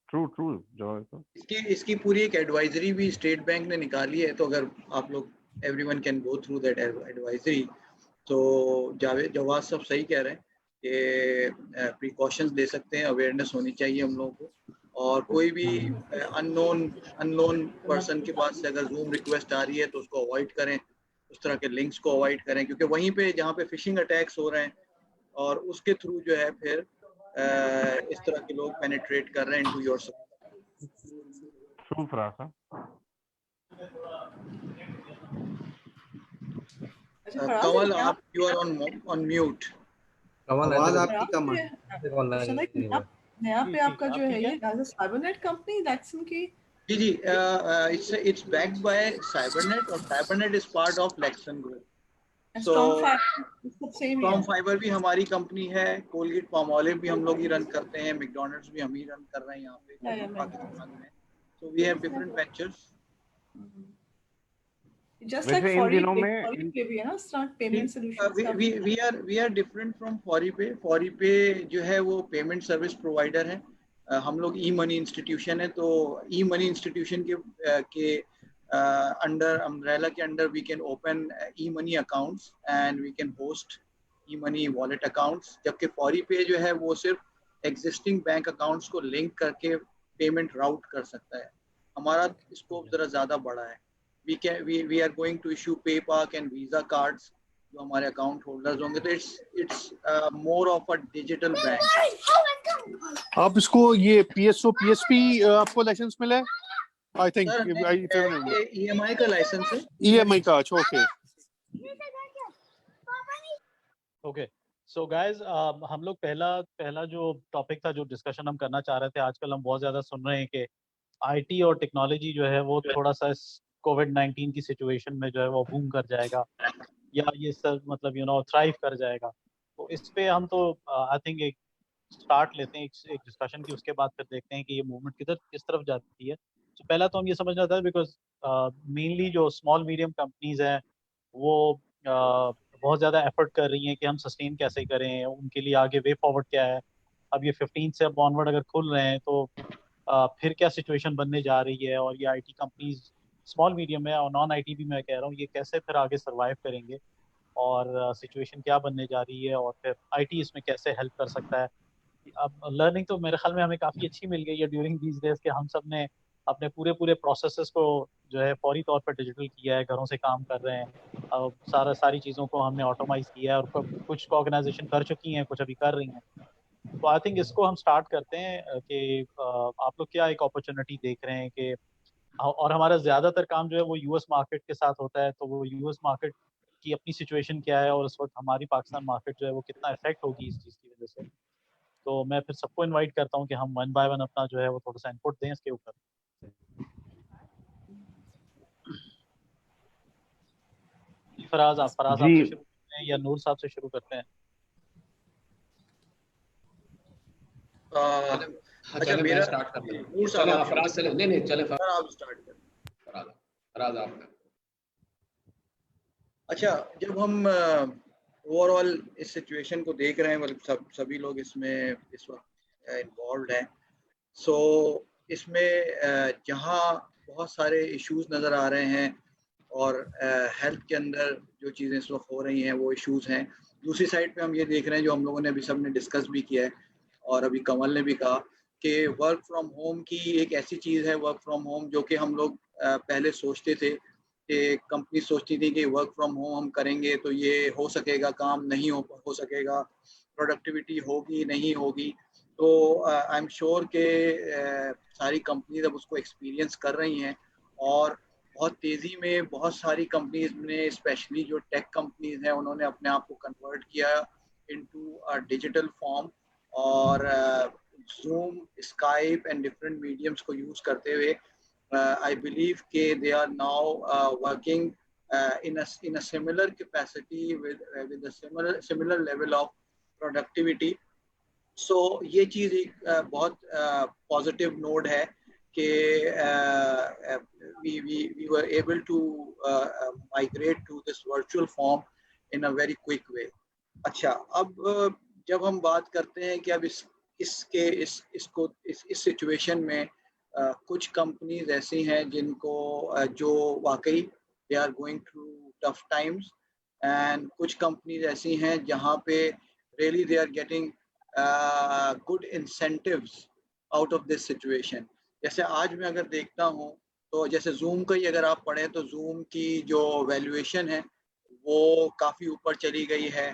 ट्रू ट्रू जो है तो इसकी पूरी एक एडवाइजरी भी स्टेट बैंक ने निकाली है, तो अगर आप लोग everyone can go through that advisory. तो जवाब सब सही कह रहे हैं कि प्रिकॉशंस ले सकते हैं, अवेयरनेस होनी चाहिए हम लोगों को, और कोई भी अननोन पर्सन के पास से अगर जूम रिक्वेस्ट आ रही है तो उसको अवॉइड करें, उस तरह के लिंक्स को अवॉइड करें, क्योंकि वहीं पे जहाँ पे फिशिंग अटैक्स हो रहे हैं और उसके थ्रू जो है फिर इस तरह के लोग पेनिट्रेट कर रहे हैं इनटू योर ट्रू फराज साहब। कमल, आप यू आर ऑन म्यूट। कमल आवाज ऐसे आपकी कम है। ऑनलाइन नहीं हुआ। नया पे आपका जो है ये as a Cybernet company Lakson की। जी इट्स बैक्ड बाय साइबरनेट, और Cybernet is part of Lakson group. So StormFiber भी हमारी कंपनी है, कोलगेट पामोलिव भी हम लोग ही रन करते हैं, मैकडॉनल्ड्स भी हम ही रन कर रहे हैं यहाँ पे पाकिस्तान में। So we have different ventures. Just like ForryPay भी है ना, start payment solutions. we are different from ForryPay। ForryPay जो है वो पेमेंट सर्विस प्रोवाइडर है, हम लोग ई मनी इंस्टीट्यूशन है, तो ई मनी इंस्टीट्यूशन के अंडर अम्ब्रेला के under we can open e money accounts and we can host e money wallet accounts, जबकि ForryPay जो है वो सिर्फ एग्जिस्टिंग बैंक अकाउंट्स को लिंक करके पेमेंट राउट कर सकता है। हमारा स्कोप जरा ज़्यादा बड़ा है। we are going to issue PayPal and Visa cards जो हमारे अकाउंट होल्डर्स होंगे, तो it's more of a digital bank। आप इसको ये PSO PSP आपको लाइसेंस मिला है? आई थिंक EMI का लाइसेंस है। EMI का, अच्छा, ओके ओके। सो गाइस, हम लोग पहला जो टॉपिक था, जो डिस्कशन हम करना चाह रहे थे, आजकल हम बहुत ज़्यादा सुन रहे हैं कि आईटी और टेक्नोलॉजी जो है वो थोड़ा सा कोविड-19 की सिचुएशन में जो है वो बूम कर जाएगा, या ये सब मतलब थ्राइव कर जाएगा। तो इस पे हम तो आई थिंक एक स्टार्ट लेते हैं एक डिस्कशन की, उसके बाद फिर देखते हैं कि ये मूवमेंट किस तरफ जाती है। तो पहला तो हम ये समझना था, बिकॉज मेनली जो स्मॉल मीडियम कंपनीज हैं वो बहुत ज़्यादा एफर्ट कर रही हैं कि हम सस्टेन कैसे करें, उनके लिए आगे वे फॉरवर्ड क्या है। अब ये 15 से अब ऑनवर्ड अगर खुल रहे हैं तो फिर क्या सिचुएशन बनने जा रही है, और ये आईटी कंपनीज स्मॉल मीडियम है और नॉन आईटी भी मैं कह रहा हूँ, ये कैसे फिर आगे सर्वाइव करेंगे, और सिचुएशन क्या बनने जा रही है, और फिर आईटी इसमें कैसे हेल्प कर सकता है। अब लर्निंग तो मेरे ख्याल में हमें काफ़ी अच्छी मिल गई है ड्यूरिंग दीज डेज के, हम सब ने अपने पूरे प्रोसेसेस को जो है फौरी तौर पर डिजिटल किया है, घरों से काम कर रहे हैं, अब सारी चीज़ों को हमने ऑटोमाइज किया है, और कुछ ऑर्गेनाइजेशन कर चुकी हैं, कुछ अभी कर रही हैं। तो आई थिंक इसको हम स्टार्ट करते हैं कि आप लोग क्या एक अपॉर्चुनिटी देख रहे हैं कि, और हमारा ज़्यादातर काम जो है वो यूएस मार्केट के साथ होता है, तो वो यूएस मार्केट की अपनी सिचुएशन क्या है, और उस वक्त हमारी पाकिस्तान मार्केट जो है वो कितना इफेक्ट होगी इस चीज़ की वजह से। तो मैं फिर सबको इनवाइट करता हूँ कि हम वन बाय वन अपना जो है वो थोड़ा सा इनपुट दें इसके ऊपर। फराज आपसे शुरू करते हैं या नूर साहब से शुरू करते हैं? अच्छा, मेरा स्टार्ट करते हैं। चलो फराज से नहीं चले आप स्टार्ट करें। फराज आपका। अच्छा, जब हम ओवरऑल इस सिचुएशन को देख रहे हैं, मतलब सभी लोग इसमें इस वक्त इन्वॉल्व हैं, सो इसमें जहाँ बहुत सारे इश्यूज नज़र आ रहे हैं और हेल्थ के अंदर जो चीज़ें इस वक्त हो रही हैं वो इश्यूज हैं, दूसरी साइड पे हम ये देख रहे हैं जो हम लोगों ने अभी सब ने डिस्कस भी किया है और अभी कमल ने भी कहा कि वर्क फ्रॉम होम की एक ऐसी चीज़ है, वर्क फ्रॉम होम जो कि हम लोग पहले सोचते थे कि कंपनी सोचती थी कि वर्क फ्रॉम होम हम करेंगे तो ये हो सकेगा, काम नहीं हो सकेगा, प्रोडक्टिविटी होगी नहीं होगी। तो आई एम श्योर कि सारी कंपनीज अब उसको एक्सपीरियंस कर रही हैं और बहुत तेज़ी में बहुत सारी कंपनीज ने, स्पेशली जो टेक कंपनीज हैं, उन्होंने अपने आप को कन्वर्ट किया इनटू अ डिजिटल फॉर्म, और Zoom, Skype and different mediums को यूज़ करते हुए I believe they are now working in a similar capacity with a similar level of productivity. So ये चीज़ एक बहुत positive note है कि we were able to migrate to this virtual form in a very quick way. अच्छा, अब जब हम बात करते हैं कि अब इस सिचुएशन में कुछ कंपनीज ऐसी हैं जिनको जो वाकई they are going through tough times, and कुछ कंपनीज ऐसी हैं जहां पे really they are getting good incentives out of this situation. जैसे आज मैं अगर देखता हूं तो जैसे Zoom का ही अगर आप पढ़ें तो Zoom की जो वैल्यूएशन है वो काफ़ी ऊपर चली गई है.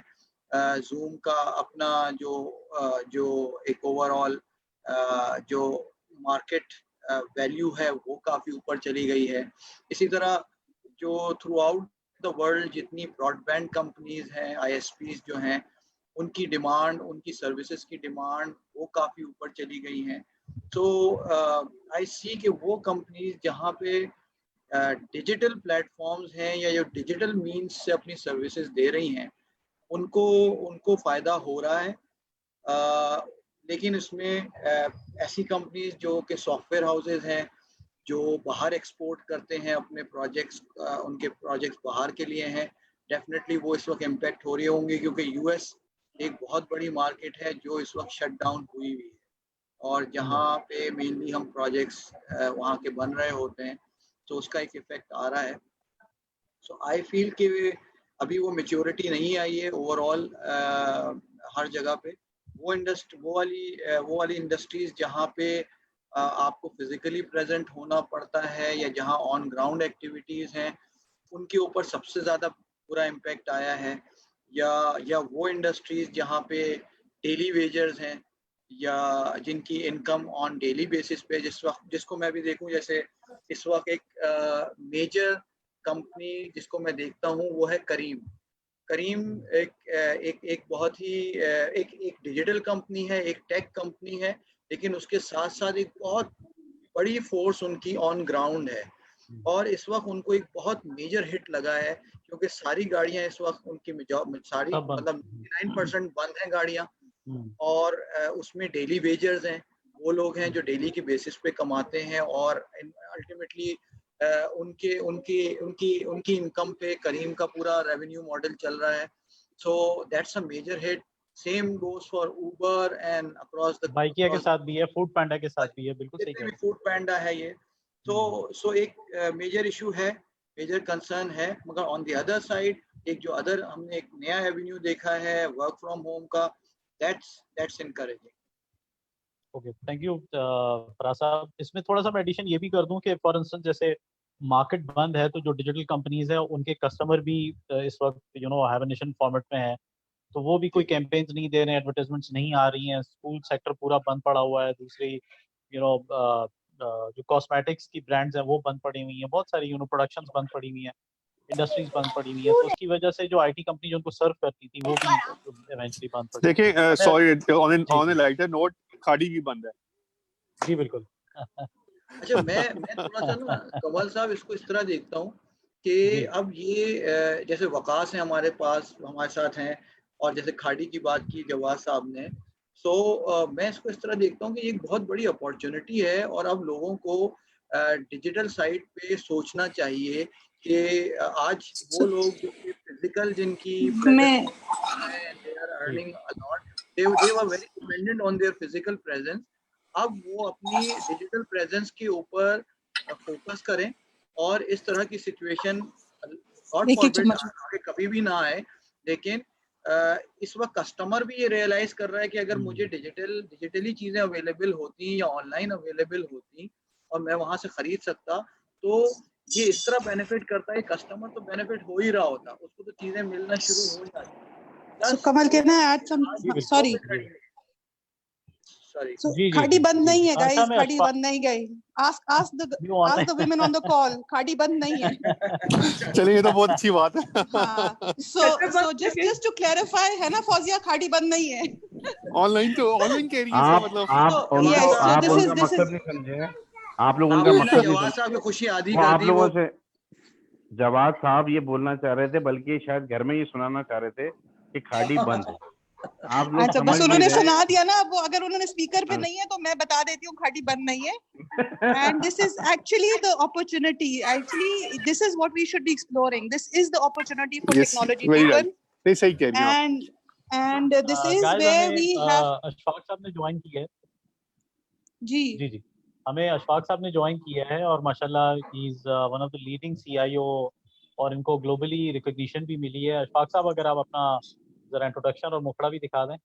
Zoom का अपना जो एक ओवरऑल जो मार्केट वैल्यू है वो काफ़ी ऊपर चली गई है. इसी तरह जो थ्रू आउट द वर्ल्ड जितनी ब्रॉडबैंड कंपनीज हैं, ISPs जो हैं, उनकी डिमांड, उनकी सर्विसेज की डिमांड वो काफ़ी ऊपर चली गई हैं. तो आई सी कि वो कंपनीज जहाँ पे डिजिटल प्लेटफॉर्म्स हैं या जो डिजिटल मीन्स से अपनी सर्विसेज दे रही हैं, उनको फ़ायदा हो रहा है. लेकिन इसमें ऐसी कंपनीज जो कि सॉफ्टवेयर हाउसेज हैं जो बाहर एक्सपोर्ट करते हैं अपने प्रोजेक्ट्स, उनके प्रोजेक्ट्स बाहर के लिए हैं, डेफिनेटली वो इस वक्त इम्पेक्ट हो रहे होंगे क्योंकि US एक बहुत बड़ी मार्केट है जो इस वक्त शट डाउन हुई हुई है, और जहाँ पे मेनली हम प्रोजेक्ट्स वहाँ के बन रहे होते हैं, तो उसका एक इफेक्ट आ रहा है. सो आई फील कि अभी वो मैच्योरिटी नहीं आई है ओवरऑल हर जगह पे. वो वाली इंडस्ट्रीज जहाँ पे आपको फिजिकली प्रेजेंट होना पड़ता है या जहाँ ऑन ग्राउंड एक्टिविटीज़ हैं, उनके ऊपर सबसे ज़्यादा बुरा इम्पैक्ट आया है. या वो इंडस्ट्रीज जहाँ पे डेली वेजर्स हैं या जिनकी इनकम ऑन डेली बेसिस पे, जिसको मैं भी देखूं, जैसे इस वक्त एक मेजर कंपनी जिसको मैं देखता हूँ वो है करीम. एक बहुत ही एक डिजिटल कंपनी है, एक टेक कंपनी है, लेकिन उसके साथ साथ एक बहुत बड़ी फोर्स उनकी ऑन ग्राउंड है. और इस वक्त उनको एक बहुत मेजर हिट लगा है क्योंकि सारी गाड़ियां इस वक्त उनकी सारी मतलब 99% बंद हैं गाड़ियां, और उसमें डेली वेजर्स हैं, वो लोग हैं जो डेली के बेसिस पे कमाते हैं, और अल्टीमेटली उनकी इनकम पे करीम का पूरा रेवेन्यू मॉडल चल रहा है. So that's a major hit. Same goes for Uber and across the Bykea के साथ भी है, फूड पैंडा के साथ भी है. बिल्कुल सही कह रहे हैं. फूड पैंडा है ये. सो एक मेजर इशू है, मेजर कंसर्न है. मगर ऑन द अदर साइड एक जो हमने एक नया एवेन्यू देखा है वर्क फ्रॉम होम का, that's encouraging. Okay, thank you Faraz साहब. इसमें थोड़ा सा मैं एडिशन ये भी कर दूं कि फॉर इंस्टेंस जैसे मार्केट बंद है तो जो डिजिटल कंपनीज है उनके कस्टमर भी इस वक्त हाइबरनेशन फॉर्मेट में है, तो वो भी कोई कैंपेन्स नहीं दे रहे हैं, एडवर्टाइजमेंट्स नहीं आ रही हैं. स्कूल सेक्टर पूरा बंद पड़ा हुआ है. दूसरी जो कॉस्मेटिक्स की ब्रांड्स हैं वो बंद पड़ी हुई हैं, बहुत सारी प्रोडक्शंस बंद पड़ी हुई हैं, इंडस्ट्रीज बंद पड़ी हुई है. तो उसकी वजह से जो IT कंपनी जो उनको सर्व करती थी वो भी इवेंचुअली बंद पड़ी. देखिए, sorry, on A lighter note, खाड़ी भी बंद है. जी बिल्कुल. अच्छा, मैं थोड़ा सा ना कमल साहब इसको इस तरह देखता हूँ कि अब ये जैसे वकास है हमारे पास, हमारे साथ हैं, और जैसे खाड़ी की बात की जवाद साहब ने, मैं इसको इस तरह देखता हूँ कि एक बहुत बड़ी अपॉर्चुनिटी है, और अब लोगों को डिजिटल साइड पे सोचना चाहिए कि आज वो लोग जो फिजिकल जिनकी they are earning a lot, they were very dependent on their physical presence. अब वो अपनी डिजिटल प्रेजेंस के ऊपर फोकस करें, और इस तरह की सिचुएशन कभी भी ना आए. लेकिन इस वक्त कस्टमर भी ये रियलाइज कर रहा है कि अगर मुझे डिजिटली चीज़ें अवेलेबल होती या ऑनलाइन अवेलेबल होती और मैं वहाँ से खरीद सकता, तो ये इस तरह बेनिफिट करता है. कस्टमर तो बेनिफिट हो ही रहा होता, उसको तो चीज़ें मिलना शुरू हो जाती. So Kamal, can I add some? Sorry. sorry. So जी जी खाड़ी जी बंद जी नहीं है अच्छा guys, मैं खाड़ी अशफाक बंद नहीं गई. Ask the you online women on the call, खाड़ी बंद नहीं है. चलिए, ये तो बहुत अच्छी बात है. हाँ, so चक्कर so बंद just करके just to clarify है ना फौजिया, खाड़ी बंद नहीं है. ऑनलाइन कह रही है इसका मतलब. So आप उनको yes, so आप this उनका is मकसद नहीं समझे. आप लोग उनका आपने ना मकसद नहीं जवाब समझे. साहब की खुशी आधी वो कर आप दी. लोगों वो से जवाब साहब ये बोलना चाह रहे थे, बल्कि शायद घर में ये सुनाना चाह रहे थे कि खाड़ी बंद है. आप लोग अच्छा, समझ बस नहीं उन्होंने रहे. सुना दिया ना. अब वो अगर उन्होंने स्पीकर पे हाँ. नहीं है तो मैं बता देती हूँ खाड़ी बंद नहीं है. And this is actually the opportunity. Actually, this is what we should be exploring. This is the opportunity for Yes, technology very right. people. नहीं, सही कह रही हैं आप. And this is guys where हमें we have. अशफाक साहब ने join किया है. जी जी जी हमें अशफाक साहब ने ज्वाइन किया है और माशाल्लाह he is one of the leading CIO और इनको ग्लोबली रिकॉग्निशन भी मिली है. अशफाक साहब अगर आप अपना जरा इंट्रोडक्शन और मुखड़ा भी दिखा दें.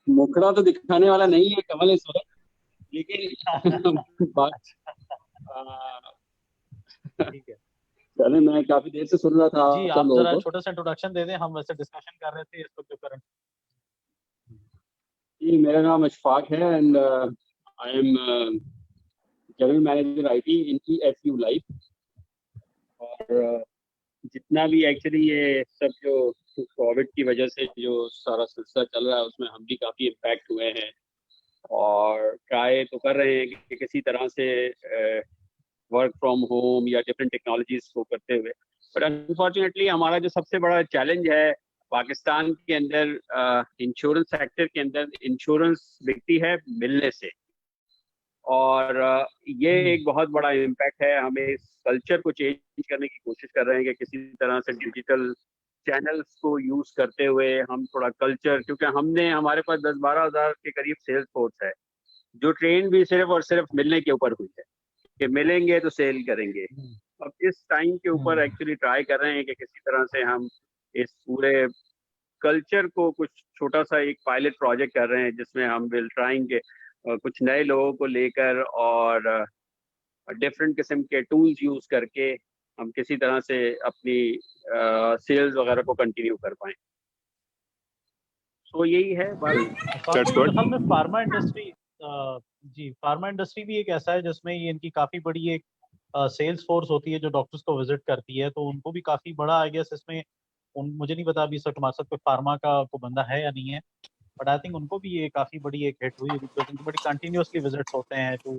मुखड़ा तो दिखाने वाला नहीं है कमल इस वक्त, लेकिन बात ठीक है चले. मैं काफी देर से सुन रहा था जी सब आप लोगों जरा को. छोटा सा इंट्रोडक्शन दे दें. हम वैसे डिस्कशन कर रहे थे इस वक्त जो करंट. जी, मेरा नाम अशफाक है and I M general manager IT in EFU life. और जितना भी एक्चुअली ये सब जो कोविड की वजह से जो सारा सिलसिला चल रहा है उसमें हम भी काफ़ी इम्पैक्ट हुए हैं और ट्राई तो कर रहे हैं कि किसी तरह से वर्क फ्रॉम होम या डिफरेंट टेक्नोलॉजीज को करते हुए. बट अनफॉर्चुनेटली हमारा जो सबसे बड़ा चैलेंज है पाकिस्तान के अंदर, इंश्योरेंस सेक्टर के अंदर इंश्योरेंस बिकती है मिलने से. और ये एक बहुत बड़ा इम्पैक्ट है. हमें इस कल्चर को चेंज करने की कोशिश कर रहे हैं कि किसी तरह से डिजिटल चैनल्स को यूज करते हुए हम थोड़ा कल्चर, क्योंकि हमारे पास 10-12 हज़ार के करीब सेल्स फोर्स है जो ट्रेन भी सिर्फ और सिर्फ मिलने के ऊपर हुई है कि मिलेंगे तो सेल करेंगे. अब इस टाइम के ऊपर एक्चुअली ट्राई कर रहे हैं कि किसी तरह से हम इस पूरे कल्चर को कुछ छोटा सा एक पायलट प्रोजेक्ट कर रहे हैं जिसमें हम विल ट्राइंग के कुछ नए लोगों को लेकर और डिफरेंट किस्म के टूल्स यूज करके हम किसी तरह से अपनी सेल्स वगैरह को कंटिन्यू कर पाएं. तो यही है में फार्मा इंडस्ट्री. जी फार्मा इंडस्ट्री भी एक ऐसा है जिसमें ये इनकी काफ़ी बड़ी एक सेल्स फोर्स होती है जो डॉक्टर्स को विजिट करती है. तो उनको भी काफ़ी बड़ा आई गेस इसमें मुझे नहीं पता अभी सर तुम्हारे साथ कोई फार्मा का को बंदा है या नहीं है, बट आई थिंक उनको भी ये काफ़ी बड़ी एक हिट हुई बिकॉज उनको बड़ी कंटिन्यूअसली विजिट्स होते हैं टू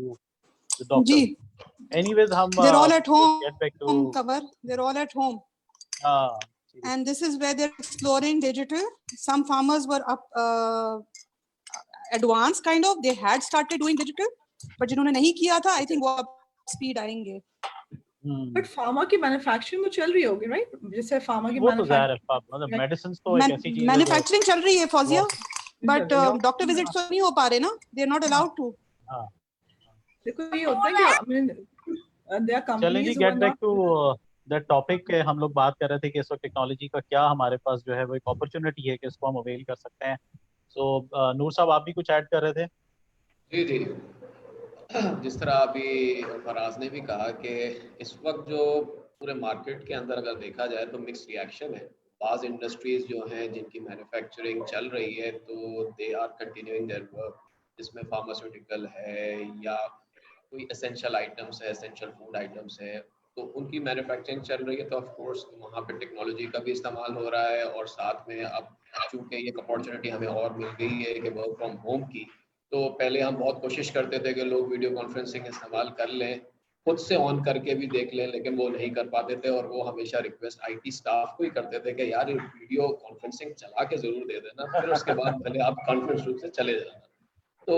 द डॉक्टर. एनीवेज हम they're all at home. get back to Cover. They're all at home. And this is where they're exploring digital. Some farmers were up advanced kind of. They had started doing digital, but जिन्होंने नहीं किया था, I think वो अब speed आएंगे. But pharma की manufacturing तो चल रही होगी राइट? जैसे फार्मा की वो तो ज़ाहिर है मतलब मेडिसिन्स तो एक ऐसी चीज है मैन्युफैक्चरिंग चल रही है फौजिया, बट डॉक्टर विजिट्स तो नहीं हो पा रहे ना. They are not allowed to. देखो ये होता है कि I mean they are companies. चलें जी get back to that topic. हम लोग बात कर रहे थे कि इस वक्त टेक्नोलॉजी का क्या हमारे पास जो है वो एक अपॉर्चुनिटी है कि इसको हम अवेल कर सकते हैं. सो नूर साहब आप भी कुछ ऐड कर रहे थे. जी जी जिस तरह अभी फराज ने भी कहा कि इस वक्त जो पूरे मार्केट के अंदर अगर देखा जाए तो मिक्स रिएक्शन है. बाज़ इंडस्ट्रीज जो हैं जिनकी मैन्युफैक्चरिंग चल रही है तो they are continuing their work, जिसमें फार्मास्यूटिकल है या कोई एसेंशियल आइटम्स है, एसेंशियल फूड आइटम्स है, तो उनकी मैन्युफैक्चरिंग चल रही है. तो ऑफ कोर्स वहाँ पे टेक्नोलॉजी का भी इस्तेमाल हो रहा है और साथ में अब चूँकि ये अपॉर्चुनिटी हमें और मिल गई है कि वर्क फ्रॉम होम की, तो पहले हम बहुत कोशिश करते थे कि लोग वीडियो कॉन्फ्रेंसिंग इस्तेमाल कर लें, खुद से ऑन करके भी देख लें, लेकिन वो नहीं कर पाते थे और वो हमेशा रिक्वेस्ट IT स्टाफ को ही करते थे कि यार वीडियो कॉन्फ्रेंसिंग चला के ज़रूर दे देना, फिर उसके बाद पहले आप कॉन्फ्रेंस रूम से चले जाना. तो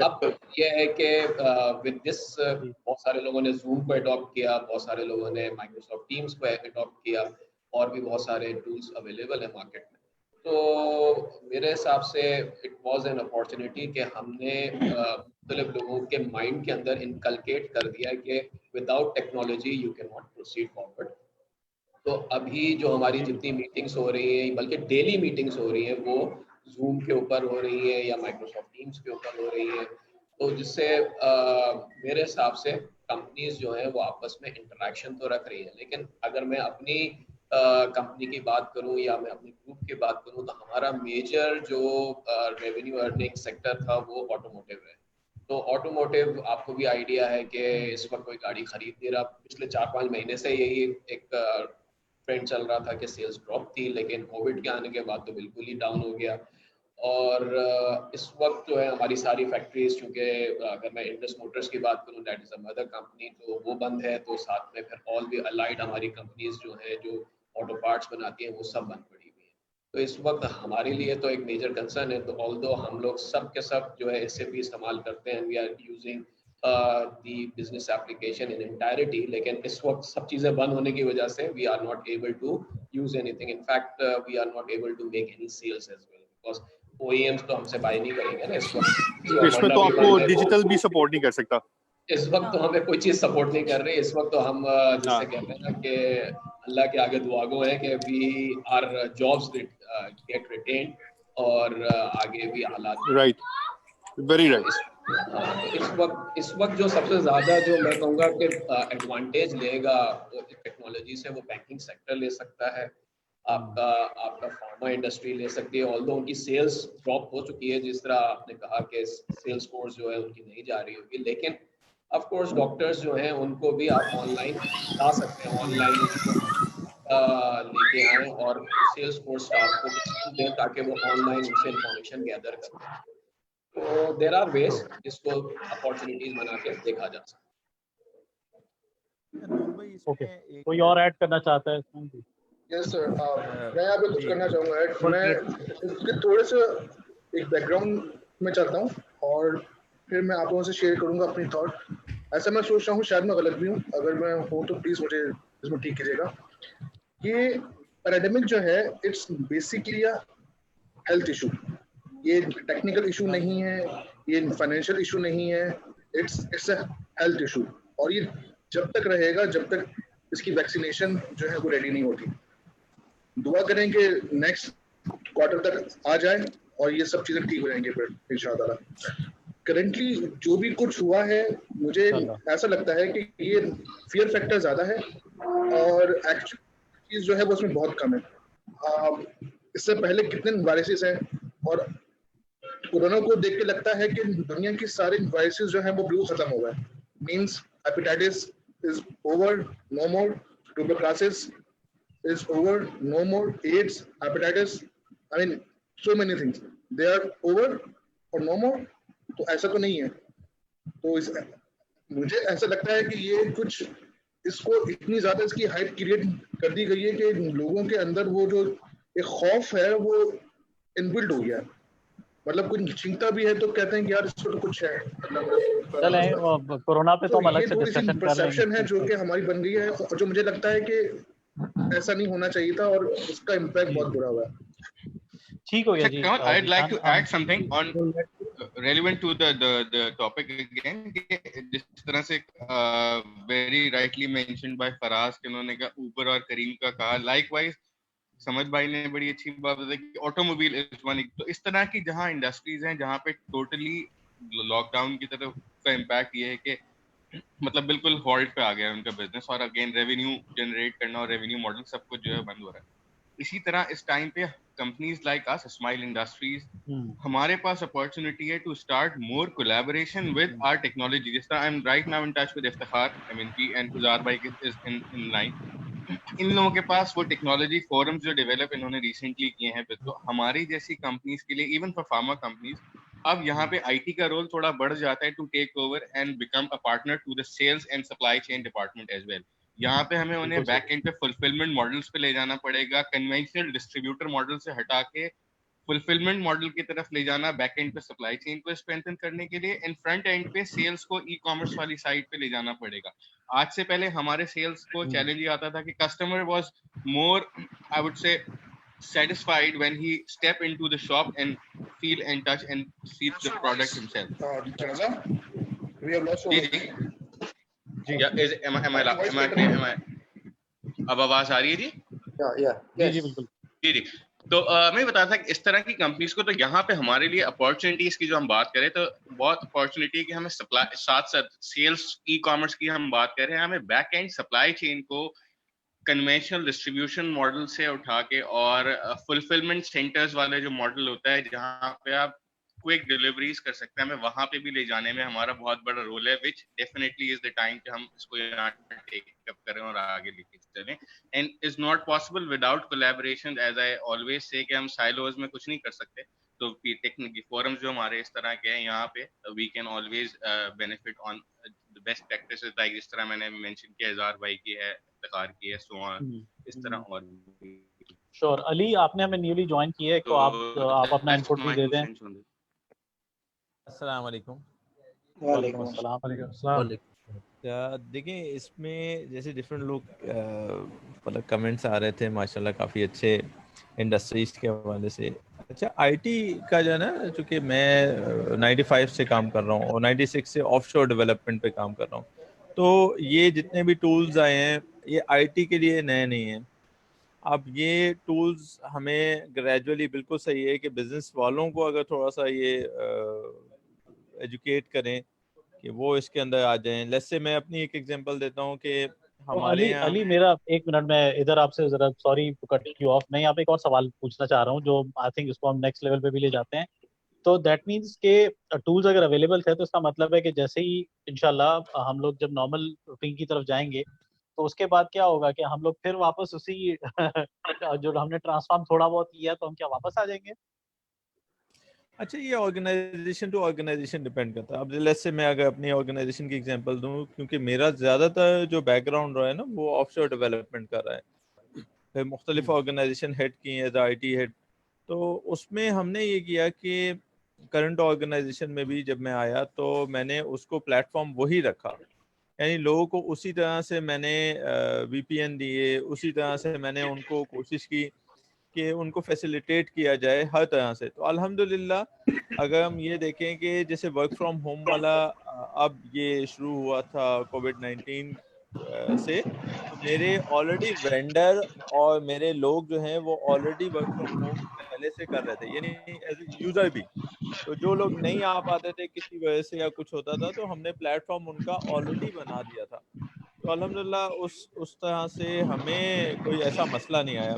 अब ये है कि विद दिस बहुत सारे लोगों ने जूम को अडॉप्ट किया, बहुत सारे लोगों ने माइक्रोसॉफ्ट टीम्स को अडॉप्ट किया और भी बहुत सारे टूल्स अवेलेबल है मार्केट में. तो मेरे हिसाब से इट वाज एन अपॉर्चुनिटी कि हमने मुख्तलिफ लोगों के माइंड के अंदर इनकलकेट कर दिया कि without technology you can not proceed forward. तो अभी जो हमारी जितनी मीटिंग्स हो रही हैं, बल्कि डेली मीटिंग्स हो रही हैं, वो जूम के ऊपर हो रही है या माइक्रोसॉफ्ट टीम्स के ऊपर हो रही है. तो जिससे मेरे हिसाब से कंपनीज जो हैं वो आपस में इंटरेक्शन तो रख रही है, लेकिन अगर मैं अपनी कंपनी की बात करूं या मैं अपने ग्रुप की बात करूं, तो हमारा मेजर जो रेवेन्यू अर्निंग सेक्टर था वो ऑटोमोटिव है। तो ऑटोमोटिव आपको भी आइडिया है कि इस वक्त कोई गाड़ी खरीद नहीं रहा। पिछले 4-5 महीने से यही एक ट्रेंड चल रहा था कि सेल्स ड्रॉप थी, लेकिन कोविड के आने के बाद तो बिल्कुल ही डाउन हो गया। और इस वक्त जो है हमारी सारी फैक्ट्रीज, चूँकि अगर मैं इंडस मोटर्स की बात करूँ, that is a mother company, तो वो बंद है। तो साथ में फिर ऑल दी अलाइड हमारी कंपनीज जो हैं जो ऑटो पार्ट्स बनाती हैं वो सब बंद पड़ी हुई हैं। तो इस वक्त हमारे लिए तो एक मेजर कंसर्न है। तो ऑल्दो हम लोग सब के सब जो है SAP इस्तेमाल करते हैं, we are using the business application in entirety, लेकिन इस वक्त सब चीज़ें बंद होने की वजह से we are not able to use anything. In fact we are not able to make any sales as well, because OEMs तो हमसे बाय नहीं करेंगे ना इस वक्त। इसमें तो आपको डिजिटल भी सपोर्ट नहीं कर सकता। इस वक्त तो हमें कोई चीज सपोर्ट नहीं कर रही। इस वक्त तो हम जिससे कहते हैं ना कि अल्लाह के आगे दुआ गो है कि we are jobs get retained और आगे भी हालात। Right, very right. तो इस वक्त जो सबसे ज्यादा जो मैं कहूँगा कि एडवांटेज लेगा टेक्नोलॉजी से, वो बैंकिंग सेक्टर ले सकता है, आपका फार्मा इंडस्ट्री ले सकती है। ऑल्दो उनकी सेल्स ड्रॉप हो चुकी है, जिस तरह आपने कहा कि सेल्स फोर्स जो है उनकी नहीं जा रही होगी, लेकिन ऑफ कोर्स डॉक्टर्स जो हैं उनको भी आप ऑनलाइन ला सकते हैं, ऑनलाइन लेके आए और सेल्स फोर्स स्टाफ को दें ताकि वो ऑनलाइन उनसे इंफॉर्मेशन गैदर करें। तो देयर आर वेज जिसको अपॉर्चुनिटीज बना के देखा जा सकता है। ओके, कोई और ऐड करना चाहता है इसमें? यस सर, मैं यहाँ पे कुछ करना चाहूँगा ऐड। मैं इसके थोड़े से एक बैकग्राउंड में चलता हूँ और फिर मैं आप लोगों से शेयर करूँगा अपनी थॉट। ऐसा मैं सोच रहा हूँ, शायद मैं गलत भी हूँ, अगर मैं हूँ तो प्लीज़ मुझे इसमें ठीक कीजिएगा। ये पैराडेमिक जो है it's basically a health issue. ये टेक्निकल इशू नहीं है, ये फाइनेंशियल इशू नहीं है, इट्स अ हेल्थ इशू। और ये जब तक रहेगा जब तक इसकी वैक्सीनेशन जो है वो रेडी नहीं होती। दुआ करें कि नेक्स्ट क्वार्टर तक आ जाए और ये सब चीज़ें ठीक हो जाएंगे फिर इंशाअल्लाह। करंटली जो भी कुछ हुआ है, मुझे ऐसा लगता है कि ये फियर फैक्टर ज़्यादा है और एक्चुअल चीज़ जो है वो उसमें बहुत कम है। इससे पहले कितने वायरसेस हैं और कोरोना को देख के लगता है कि दुनिया की सारी वायरसेस जो है वो ब्लू खत्म हो गए। Means hepatitis is over, no more, tuberculosis is over, no more, AIDS, hepatitis, I mean so many things, they are over or no more। तो ऐसा तो नहीं है। तो मुझे ऐसा लगता है कि ये कुछ इसको इतनी ज्यादा इसकी हाइप क्रिएट कर दी गई है कि लोगों के अंदर वो जो एक खौफ है वो इनबिल्ट हो गया। मतलब कुछ चिंता भी है तो कहते हैं कि यार इसको तो कुछ है। चलें, कोरोना पे तो हम अलग से डिस्कशन कर परसेप्शन है जो कि हमारी बन गई है और जो मुझे लगता है कि ऐसा नहीं होना चाहिए था और उसका इम्पैक्ट बहुत बुरा हुआ है। ठीक हो गया जी। I'd like to add something on relevant to the topic again। जिस तरह से very rightly mentioned by Faraz कि उन्होंने कहा ऊबर और करीम का कहा, likewise समझ भाई ने बड़ी अच्छी बात बताई कि ऑटोमोबाइल इज वन। तो इस तरह की जहाँ इंडस्ट्रीज हैं जहाँ पे टोटली लॉकडाउन की तरफ का इम्पैक्ट ये है कि मतलब बिल्कुल हॉल्ट पे आ गया उनका बिजनेस और अगेन रेवेन्यू जनरेट करना और रेवेन्यू मॉडल सब कुछ जो है बंद हो रहा है। इसी तरह इस टाइम पे companies like us, Smile Industries, हमारे पास अपॉर्चुनिटी है to start more collaboration with our technology. जिस तरह I am right now in touch with Iftikhar MNP and गुजार भाई इज इन लाइन। इन लोगों के पास वो टेक्नोलॉजी फोरम्स जो डेवलप इन्होंने रिसेंटली किए हैं, तो हमारी जैसी कंपनीज के लिए, इवन फॉर फार्मा कंपनीज, अब यहाँ पे IT का रोल थोड़ा बढ़ जाता है to take over and become a partner to the sales and supply chain department as well. यहाँ पे हमें उन्हें बैक एंड पे फुलफिलमेंट मॉडल्स पे ले जाना पड़ेगा, कन्वेंशनल डिस्ट्रीब्यूटर मॉडल से हटा के फुलफिलमेंट मॉडल की तरफ ले जाना, बैक एंड पे सप्लाई चेन को स्ट्रेंथन करने के लिए, एंड फ्रंट एंड पे सेल्स को ई-कॉमर्स वाली साइड पे ले जाना पड़ेगा। आज से पहले हमारे सेल्स को चैलेंज ये आता था कि customer was more, I would say, satisfied when he step into the shop and feel and touch and see the product himself। We have lost am I अब आवाज आ रही है जी? जी बिल्कुल जी। तो मैं बता था कि इस तरह की कंपनीज को, तो यहाँ पे हमारे लिए अपॉर्चुनिटीज की जो हम बात करें तो बहुत अपॉर्चुनिटी है कि हमें सप्लाई साथ साथ सेल्स ई-कॉमर्स की हम बात करें, हमें बैक एंड सप्लाई चेन को कन्वेंशनल डिस्ट्रीब्यूशन मॉडल से उठा के और फुलफिलमेंट सेंटर्स वाले जो मॉडल होता है जहाँ पे आप क्विक डिलीवरीज कर सकते हैं, हमें वहां पे भी ले जाने में हमारा बहुत बड़ा रोल है, विच डेफिनेटली इज द टाइम कि हम इसको यहाँ टेक अप करें और आगे लेके चलें, and is not possible without collaboration. As I always say कि हम साइलोज में कुछ नहीं कर सकते, तो टेक्निकल फोरम्स जो हमारे इस तरह के हैं यहाँ पे we can always benefit on the best practices, like जिस तरह मैंने मेंशन किया इज़हार भाई की है, इफ्तिखार की है, सो ऑन, इस तरह और श्योर। अली, आपने हमें न्यूली ज्वाइन किया है, तो आप अपना इनपुट भी दे दें। अस्सलाम वालेकुम। वालेकुम अस्सलाम। देखिए, इसमें जैसे डिफरेंट लोग मतलब कमेंट्स आ रहे थे, माशाल्लाह काफ़ी अच्छे इंडस्ट्रीज के हवाले से। अच्छा, आईटी का जो है ना, चूँकि मैं 95 से काम कर रहा हूँ और 96 से ऑफशोर डेवलपमेंट पे काम कर रहा हूँ, तो ये जितने भी टूल्स आए हैं ये आईटी के लिए नए नहीं हैं। अब ये टूल्स हमें ग्रेजुअली, बिल्कुल सही है कि बिजनेस वालों को अगर थोड़ा सा ये एजुकेट करें कि वो इसके अंदर आ जाएं। लेट्स से मैं अपनी एक एग्जांपल देता हूँ कि हमारे यहाँ अली मेरा एक मिनट में इधर आपसे जरा, sorry to cut you off, मैं यहाँ पे एक और सवाल पूछना चाह रहा हूँ जो आई थिंक इसको हम नेक्स्ट लेवल पे भी ले जाते हैं। तो दैट मीन्स के टूल्स अगर अवेलेबल थे तो इसका मतलब है कि जैसे ही इंशाल्लाह हम लोग जब नॉर्मल रूटीन की तरफ जाएंगे तो उसके बाद क्या होगा कि हम लोग फिर वापस उसी जो हमने ट्रांसफॉर्म थोड़ा बहुत किया तो हम क्या वापस आ जाएंगे? अच्छा, ये ऑर्गेनाइजेशन टू ऑर्गेनाइजेशन डिपेंड करता है। अब लेट्स से मैं अगर अपनी ऑर्गेनाइजेशन की एग्जांपल दूं, क्योंकि मेरा ज़्यादातर जो बैकग्राउंड रहा है ना वो ऑफशोर डेवलपमेंट का रहा है, फिर मुख्तलिफ ऑर्गेनाइजेशन हेड की एज आईटी हेड। तो उसमें हमने ये किया कि करंट ऑर्गेनाइजेशन में भी जब मैं आया तो मैंने उसको प्लेटफॉर्म वही रखा, यानी लोगों को उसी तरह से मैंने वीपीएन दिए, उसी तरह से मैंने उनको कोशिश की कि उनको फैसिलिटेट किया जाए हर तरह से। तो अल्हम्दुलिल्लाह अगर हम ये देखें कि जैसे वर्क फ्रॉम होम वाला अब ये शुरू हुआ था कोविड-19 से, तो मेरे ऑलरेडी वेंडर और मेरे लोग जो हैं वो ऑलरेडी वर्क फ्रॉम होम पहले से कर रहे थे, यानी एज ए यूज़र भी। तो जो लोग नहीं आ पाते थे किसी वजह से या कुछ होता था, तो हमने प्लेटफॉर्म उनका ऑलरेडी बना दिया था। तो अल्हम्दुलिल्लाह उस तरह से हमें कोई ऐसा मसला नहीं आया,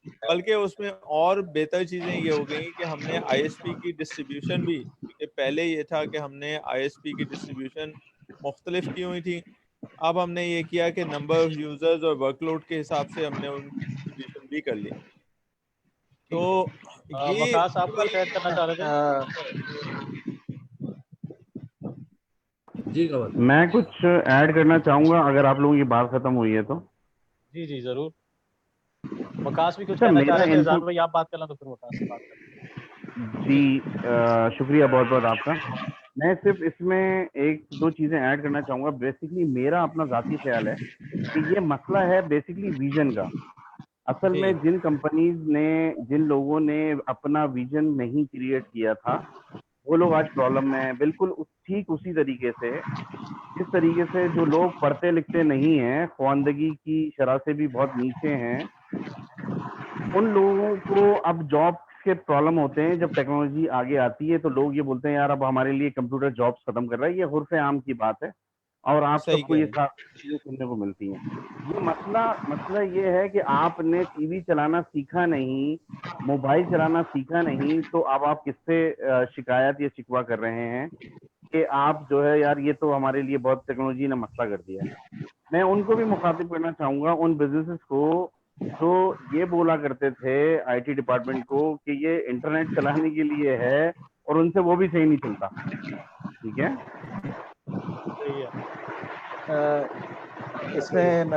बल्कि उसमें और बेहतर चीज़ें ये हो गई कि हमने आईएसपी की डिस्ट्रीब्यूशन भी, क्योंकि पहले ये था कि हमने आईएसपी की डिस्ट्रीब्यूशन मुख्तलिफ की हुई थी, अब हमने ये किया कि नंबर ऑफ यूजर्स और वर्कलोड के हिसाब से हमने उनकी डिस्ट्रीब्यूशन भी कर ली। तो ये वकास, आप कुछ ऐड करना चाह रहे थे? जी गवार, मैं कुछ ऐड करना चाहूंगा अगर आप लोगों की बात खत्म हुई है तो। जी जी जरूर। वकास भी कुछ कहना चाह रहे थे, इज़हार भाई आप बात कर लें तो फिर वकास से बात करें। जी शुक्रिया बहुत बहुत आपका। मैं सिर्फ इसमें एक दो चीजें ऐड करना चाहूंगा। बेसिकली मेरा अपना जाती ख्याल है कि ये मसला है बेसिकली विजन का। असल में जिन कंपनीज ने, जिन लोगों ने अपना विजन नहीं क्रिएट किया था वो लोग आज प्रॉब्लम में हैं। बिल्कुल ठीक उसी तरीके से जिस तरीके से जो लोग पढ़ते लिखते नहीं हैं, ख्वानदगी की शरह से भी बहुत नीचे हैं, उन लोगों को अब जॉब के प्रॉब्लम होते हैं। जब टेक्नोलॉजी आगे आती है तो लोग ये बोलते हैं यार अब हमारे लिए कंप्यूटर जॉब्स खत्म कर रहा है। ये हुर्फ़े आम की बात है और आप सबको ये चीजें सुनने को मिलती हैं। ये मसला ये है कि आपने टीवी चलाना सीखा नहीं, मोबाइल चलाना सीखा नहीं, तो अब आप किससे शिकायत या शिकवा कर रहे हैं कि आप जो है यार ये तो हमारे लिए बहुत टेक्नोलॉजी ने मसला कर दिया है। मैं उनको भी मुखातिब करना चाहूंगा, उन बिजनेसेस को जो ये बोला करते थे आईटी डिपार्टमेंट को कि ये इंटरनेट चलाने के लिए है और उनसे वो भी सही नहीं चलता। ठीक है, सही है। इसमें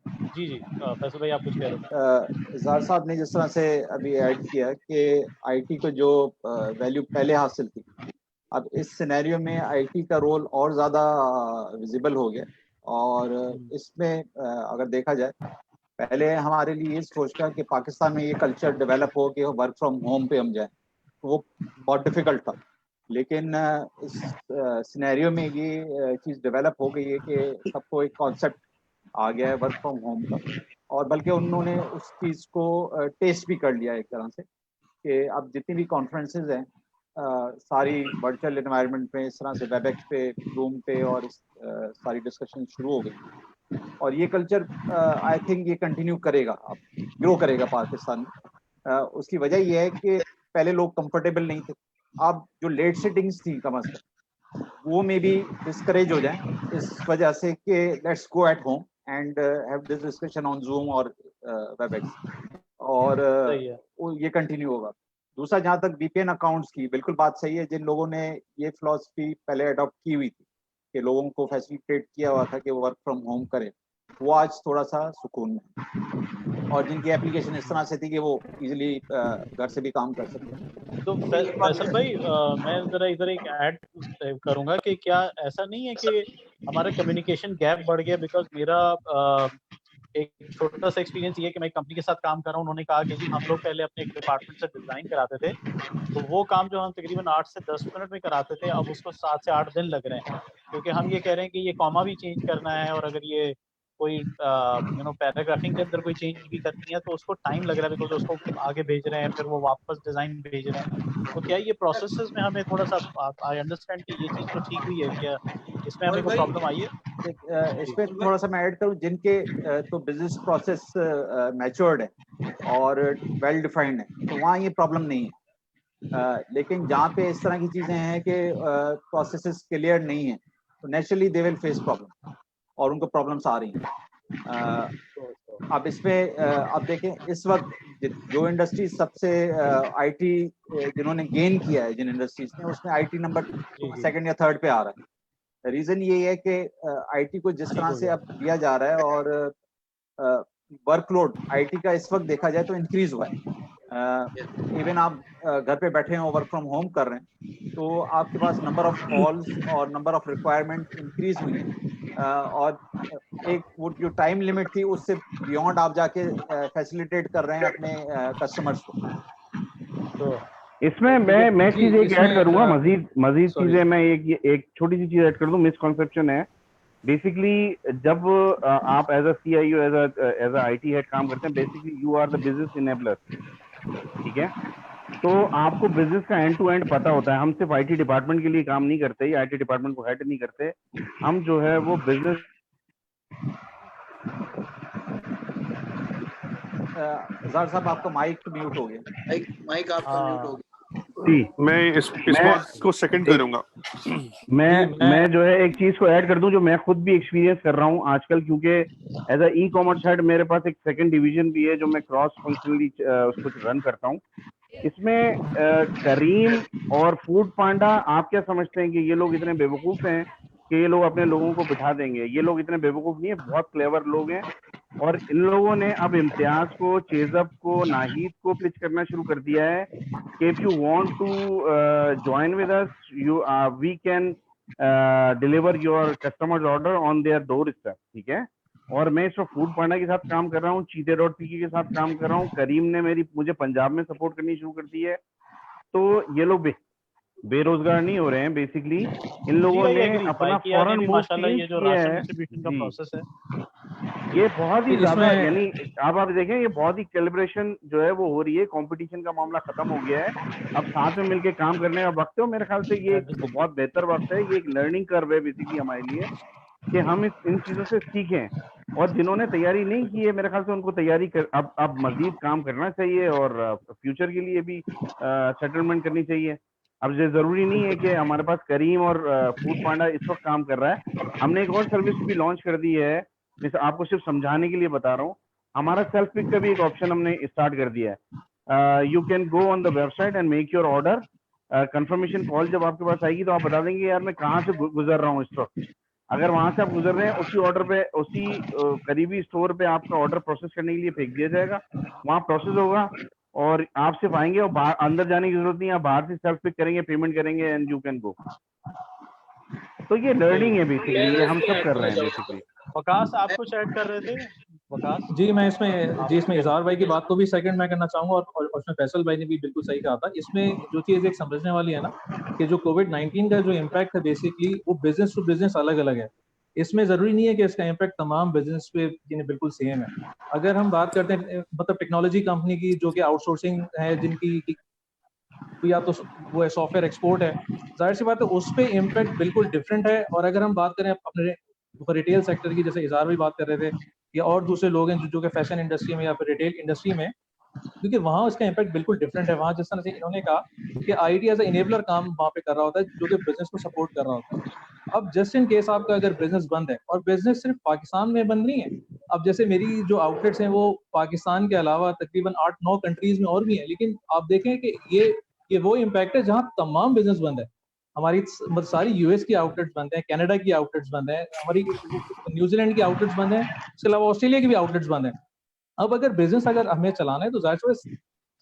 जी जी फैसल भाई आप कुछ कह रहे थे? इज़हार साहब ने जिस तरह से अभी ऐड किया कि आईटी को जो वैल्यू पहले हासिल थी, अब इस सिनेरियो में आईटी का रोल और ज़्यादा विजिबल हो गया। और इसमें अगर देखा जाए, पहले हमारे लिए ये सोच था कि पाकिस्तान में ये कल्चर डेवलप हो कि वर्क फ्रॉम होम पे हम जाएं, तो वो बहुत डिफ़िकल्ट था। लेकिन इस सिनेरियो में ये चीज़ डेवलप हो गई है कि सबको एक कॉन्सेप्ट आ गया है वर्क फ्रॉम होम का, और बल्कि उन्होंने उस चीज़ को टेस्ट भी कर लिया एक तरह से कि अब जितनी भी कॉन्फ्रेंसेज हैं सारी वर्चुअल एनवायरनमेंट में, इस तरह से वेबएक्स पे, जूम पे, और सारी डिस्कशन शुरू हो गई। और ये कल्चर आई थिंक ये कंटिन्यू करेगा, अब ग्रो करेगा पाकिस्तान में। उसकी वजह ये है कि पहले लोग कंफर्टेबल नहीं थे, अब जो लेट सिटिंग्स थी कम अज कम वो मे भी डिस्करेज हो जाए इस वजह से कि let's go at home and have this discussion on zoom और वेबएक्स, और ये कंटिन्यू होगा। दूसरा, जहाँ तक VPN अकाउंट्स की बिल्कुल बात सही है, जिन लोगों ने ये फिलॉसफी पहले अडॉप्ट की हुई थी कि लोगों को फैसिलिटेट किया हुआ था कि वो वर्क फ्रॉम होम करें, वो आज थोड़ा सा सुकून में, और जिनकी एप्लीकेशन इस तरह से थी कि वो इजीली घर से भी काम कर सकते हैं। तो फैसल भाई मैं जरा इधर एक ऐड करूंगा कि क्या ऐसा नहीं है कि हमारा कम्युनिकेशन गैप बढ़ गया, बिकॉज मेरा एक छोटा सा एक्सपीरियंस ये है कि मैं कंपनी के साथ काम कर रहा हूँ, उन्होंने कहा कि जी हम लोग पहले अपने एक डिपार्टमेंट से डिजाइन कराते थे, तो वो काम जो हम तकरीबन 8 से 10 मिनट में कराते थे, अब उसको 7 से 8 दिन लग रहे हैं, क्योंकि हम ये कह रहे हैं कि ये कॉमा भी चेंज करना है, और अगर ये कोई पैराग्राफिंग के अंदर कोई चेंज भी करनी है तो उसको टाइम लग रहा है, बिकॉज उसको आगे भेज रहे हैं, फिर वो वापस डिजाइन भेज रहे हैं। तो क्या ये प्रोसेसेस में हमें थोड़ा सा, आई अंडरस्टैंड कि ये चीज तो ठीक हुई है, क्या इसमें हमें कोई प्रॉब्लम आई है? इसमें थोड़ा सा मैं ऐड करूँ, जिनके तो बिजनेस प्रोसेस मैच्योर्ड है और वेल डिफाइंड है, तो वहाँ ये प्रॉब्लम नहीं है। लेकिन जहाँ पे इस तरह की चीजें हैं कि प्रोसेसेस क्लियर नहीं है, तो naturally they will face problem, और उनको प्रॉब्लम्स आ रही हैं। अब इसमें अब देखें, इस वक्त जो इंडस्ट्री सबसे आईटी जिन्होंने गेन किया है, जिन इंडस्ट्रीज ने, उसमें आईटी नंबर 2nd या 3rd पे आ रहा है। रीजन ये है कि आईटी को जिस तरह से अब दिया जा रहा है, और वर्कलोड आईटी का इस वक्त देखा जाए तो इंक्रीज हुआ है। इवन आप घर पे बैठे हो, वर्क फ्रॉम होम कर रहे हैं, तो आपके पास नंबर ऑफ कॉल्स और नंबर ऑफ रिक्वायरमेंट इंक्रीज हुई है, और एक वो जो टाइम लिमिट थी उससे बियॉन्ड आप जाके फैसिलिटेट कर रहे हैं अपने कस्टमर्स को। तो इसमें मैं चीज एक ऐड करूंगा, मजीद चीजें मैं एक छोटी सी चीज ऐड कर दूं। मिसकॉन्सेप्शन है बेसिकली, जब आप as a CIO as a IT head काम करते हैं, basically you are the business enabler, ठीक है? तो आपको बिजनेस का एंड टू एंड पता होता है। हम सिर्फ IT डिपार्टमेंट के लिए काम नहीं करते, या IT डिपार्टमेंट को हेड नहीं करते, हम जो है वो बिजनेस। ज़ार साहब आपका माइक म्यूट हो गया। माइक आपका म्यूट हो गया। मैं इस बात को सेकंड करूंगा। मैं जो है एक चीज को ऐड कर दूं जो मैं खुद भी एक्सपीरियंस कर रहा हूं आजकल, क्योंकि एज अ ई-कॉमर्स हेड मेरे पास एक सेकंड डिवीजन भी है जो मैं क्रॉस फंक्शनली उसको रन करता हूं। इसमें करीम और फूड पांडा, आप क्या समझते हैं कि ये लोग इतने बेवकूफ हैं कि ये लोग अपने लोगों को बिठा देंगे? ये लोग इतने बेवकूफ नहीं है, बहुत क्लेवर लोग हैं, और इन लोगों ने अब इम्तियाज को, चेजअप को, नाहिद को पिच करना शुरू कर दिया है कि if you want to join with us, we can deliver your customers order on their doorstep, ठीक है? और मैं इस वक्त फूड पांडा के साथ काम कर रहा हूँ, चीते.pk के साथ काम कर रहा हूँ, करीम ने मुझे पंजाब में सपोर्ट करनी शुरू कर दी है। तो ये लोग बेरोजगार नहीं हो रहे हैं, बेसिकली इन लोगों ने अपना फॉरेन मूव किया है। ये बहुत ही ज्यादा, यानी आप देखें, ये बहुत ही कैलिब्रेशन जो है वो हो रही है, कंपटीशन का मामला खत्म हो गया है, अब साथ में मिलके काम करने का वक्त है। मेरे ख्याल से ये बहुत बेहतर वक्त है, ये एक लर्निंग कर्व है बेसिकली हमारे लिए कि हम इन चीजों से सीखें, और जिन्होंने तैयारी नहीं की है मेरे ख्याल से उनको तैयारी अब मजीद काम करना चाहिए, और फ्यूचर के लिए भी सेटलमेंट करनी चाहिए। अब ये जरूरी नहीं है कि हमारे पास करीम और फूड पांडा इस वक्त काम कर रहा है, हमने एक और सर्विस भी लॉन्च कर दी है, जैसे आपको सिर्फ समझाने के लिए बता रहा हूँ। हमारा सेल्फ पिक का भी एक ऑप्शन हमने स्टार्ट कर दिया है। You can go on the website and make your order. Confirmation call जब आपके पास आएगी तो आप बता देंगे यार मैं कहाँ से गुजर रहा हूँ इस वक्त। अगर वहां से आप गुजर रहे हैं, उसी ऑर्डर पे, उसी करीबी स्टोर पे आपका ऑर्डर प्रोसेस करने के लिए फेंक दिया जाएगा, वहाँ प्रोसेस होगा और आप सिर्फ आएंगे, और बाहर अंदर जाने की जरूरत नहीं है, आप बाहर से सेल्फ पिक करेंगे, पेमेंट करेंगे एंड यू कैन गो। तो ये लर्निंग है बेसिकली, ये हम सब कर रहे हैं बेसिकली। वकास आप कुछ ऐड कर रहे थे? वकास जी, मैं इसमें इज़हार भाई की बात को भी सेकंड मैं करना चाहूंगा, और उसमें फैसल भाई ने भी बिल्कुल सही कहा था। इसमें जो चीज़ एक समझने वाली है ना, कि जो कोविड-19 का जो इम्पैक्ट है बेसिकली वो बिजनेस टू बिजनेस अलग अलग है। इसमें जरूरी नहीं है कि इसका इम्पैक्ट तमाम बिजनेस पे बिल्कुल सेम है। अगर हम बात करते हैं मतलब टेक्नोलॉजी कंपनी की जो कि आउटसोर्सिंग है, जिनकी या तो वो है सॉफ्टवेयर एक्सपोर्ट है, जाहिर सी बात है उस पे इम्पैक्ट बिल्कुल डिफरेंट है। और अगर हम बात करें अपने रिटेल सेक्टर की, जैसे इज़हार भी बात कर रहे थे, या और दूसरे लोग हैं जो कि फैशन इंडस्ट्री में या फिर रिटेल इंडस्ट्री में, क्योंकि वहाँ उसका इम्पैक्ट बिल्कुल डिफरेंट है। वहाँ जिस तरह से इन्होंने कहा कि आईटी एज ए इनेबलर काम वहाँ पे कर रहा होता है, जो कि बिजनेस को सपोर्ट कर रहा होता है। अब जस्ट इन केस आपका अगर बिजनेस बंद है, और बिजनेस सिर्फ पाकिस्तान में बंद नहीं है, अब जैसे मेरी जो आउटलेट्स हैं वो पाकिस्तान के अलावा तकरीबन 8-9 कंट्रीज में और भी हैं, लेकिन आप देखें कि ये वो इम्पैक्ट है जहाँ तमाम बिजनेस बंद है। हमारी मतलब सारी यूएस की आउटलेट्स बंद है, कनाडा की आउटलेट्स बंद है, हमारी न्यूजीलैंड की आउटलेट्स बंद है, इसके अलावा ऑस्ट्रेलिया की भी आउटलेट्स बंद है। अब अगर बिजनेस अगर हमें चलाना है तो जाहिर सी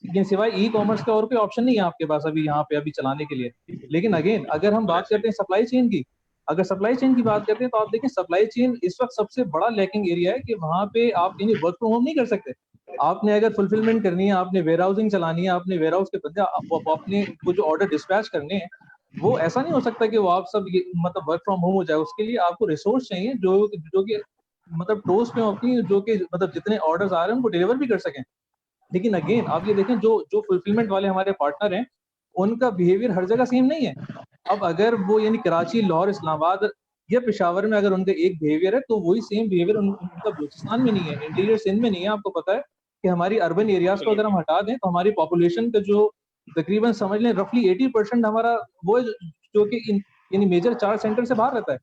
ये सिवाय ई कॉमर्स का और कोई ऑप्शन नहीं है आपके पास अभी यहाँ पे अभी चलाने के लिए। लेकिन अगेन अगर हम बात करते हैं सप्लाई चेन की, अगर सप्लाई चेन की बात करते हैं तो आप देखें सप्लाई चेन इस वक्त सबसे बड़ा लैकिंग एरिया है कि वहाँ पे आप यानी वर्क फ्रॉम होम नहीं कर सकते। आपने अगर फुलफिलमेंट करनी है, आपने वेयर हाउसिंग चलानी है, आपने वेयर हाउस के बंदे अपने वो जो ऑर्डर डिस्पैच करने हैं, वो ऐसा नहीं हो सकता कि वो आप सब मतलब वर्क फ्रॉम होम हो जाए। उसके लिए आपको रिसोर्स चाहिए जो कि मतलब टोस पे अपनी जो कि मतलब जितने ऑर्डर्स आ रहे हैं उनको डिलीवर भी कर सकें। लेकिन अगेन आप ये देखें जो फुलफिलमेंट वाले हमारे पार्टनर हैं उनका बिहेवियर हर जगह सेम नहीं है। अब अगर वो यानी कराची, लाहौर, इस्लामाबाद या पेशावर में अगर उनका एक बिहेवियर है तो वही सेम बिहेवियर उनका बलूचिस्तान में नहीं है, इंटीरियर सिंध में नहीं है। आपको पता है कि हमारी अर्बन एरियाज को अगर हम हटा दें तो हमारी पॉपुलेशन का जो तकरीबन समझ लें रफली 80% हमारा वो जो कि यानी मेजर 4 सेंटर से बाहर रहता है।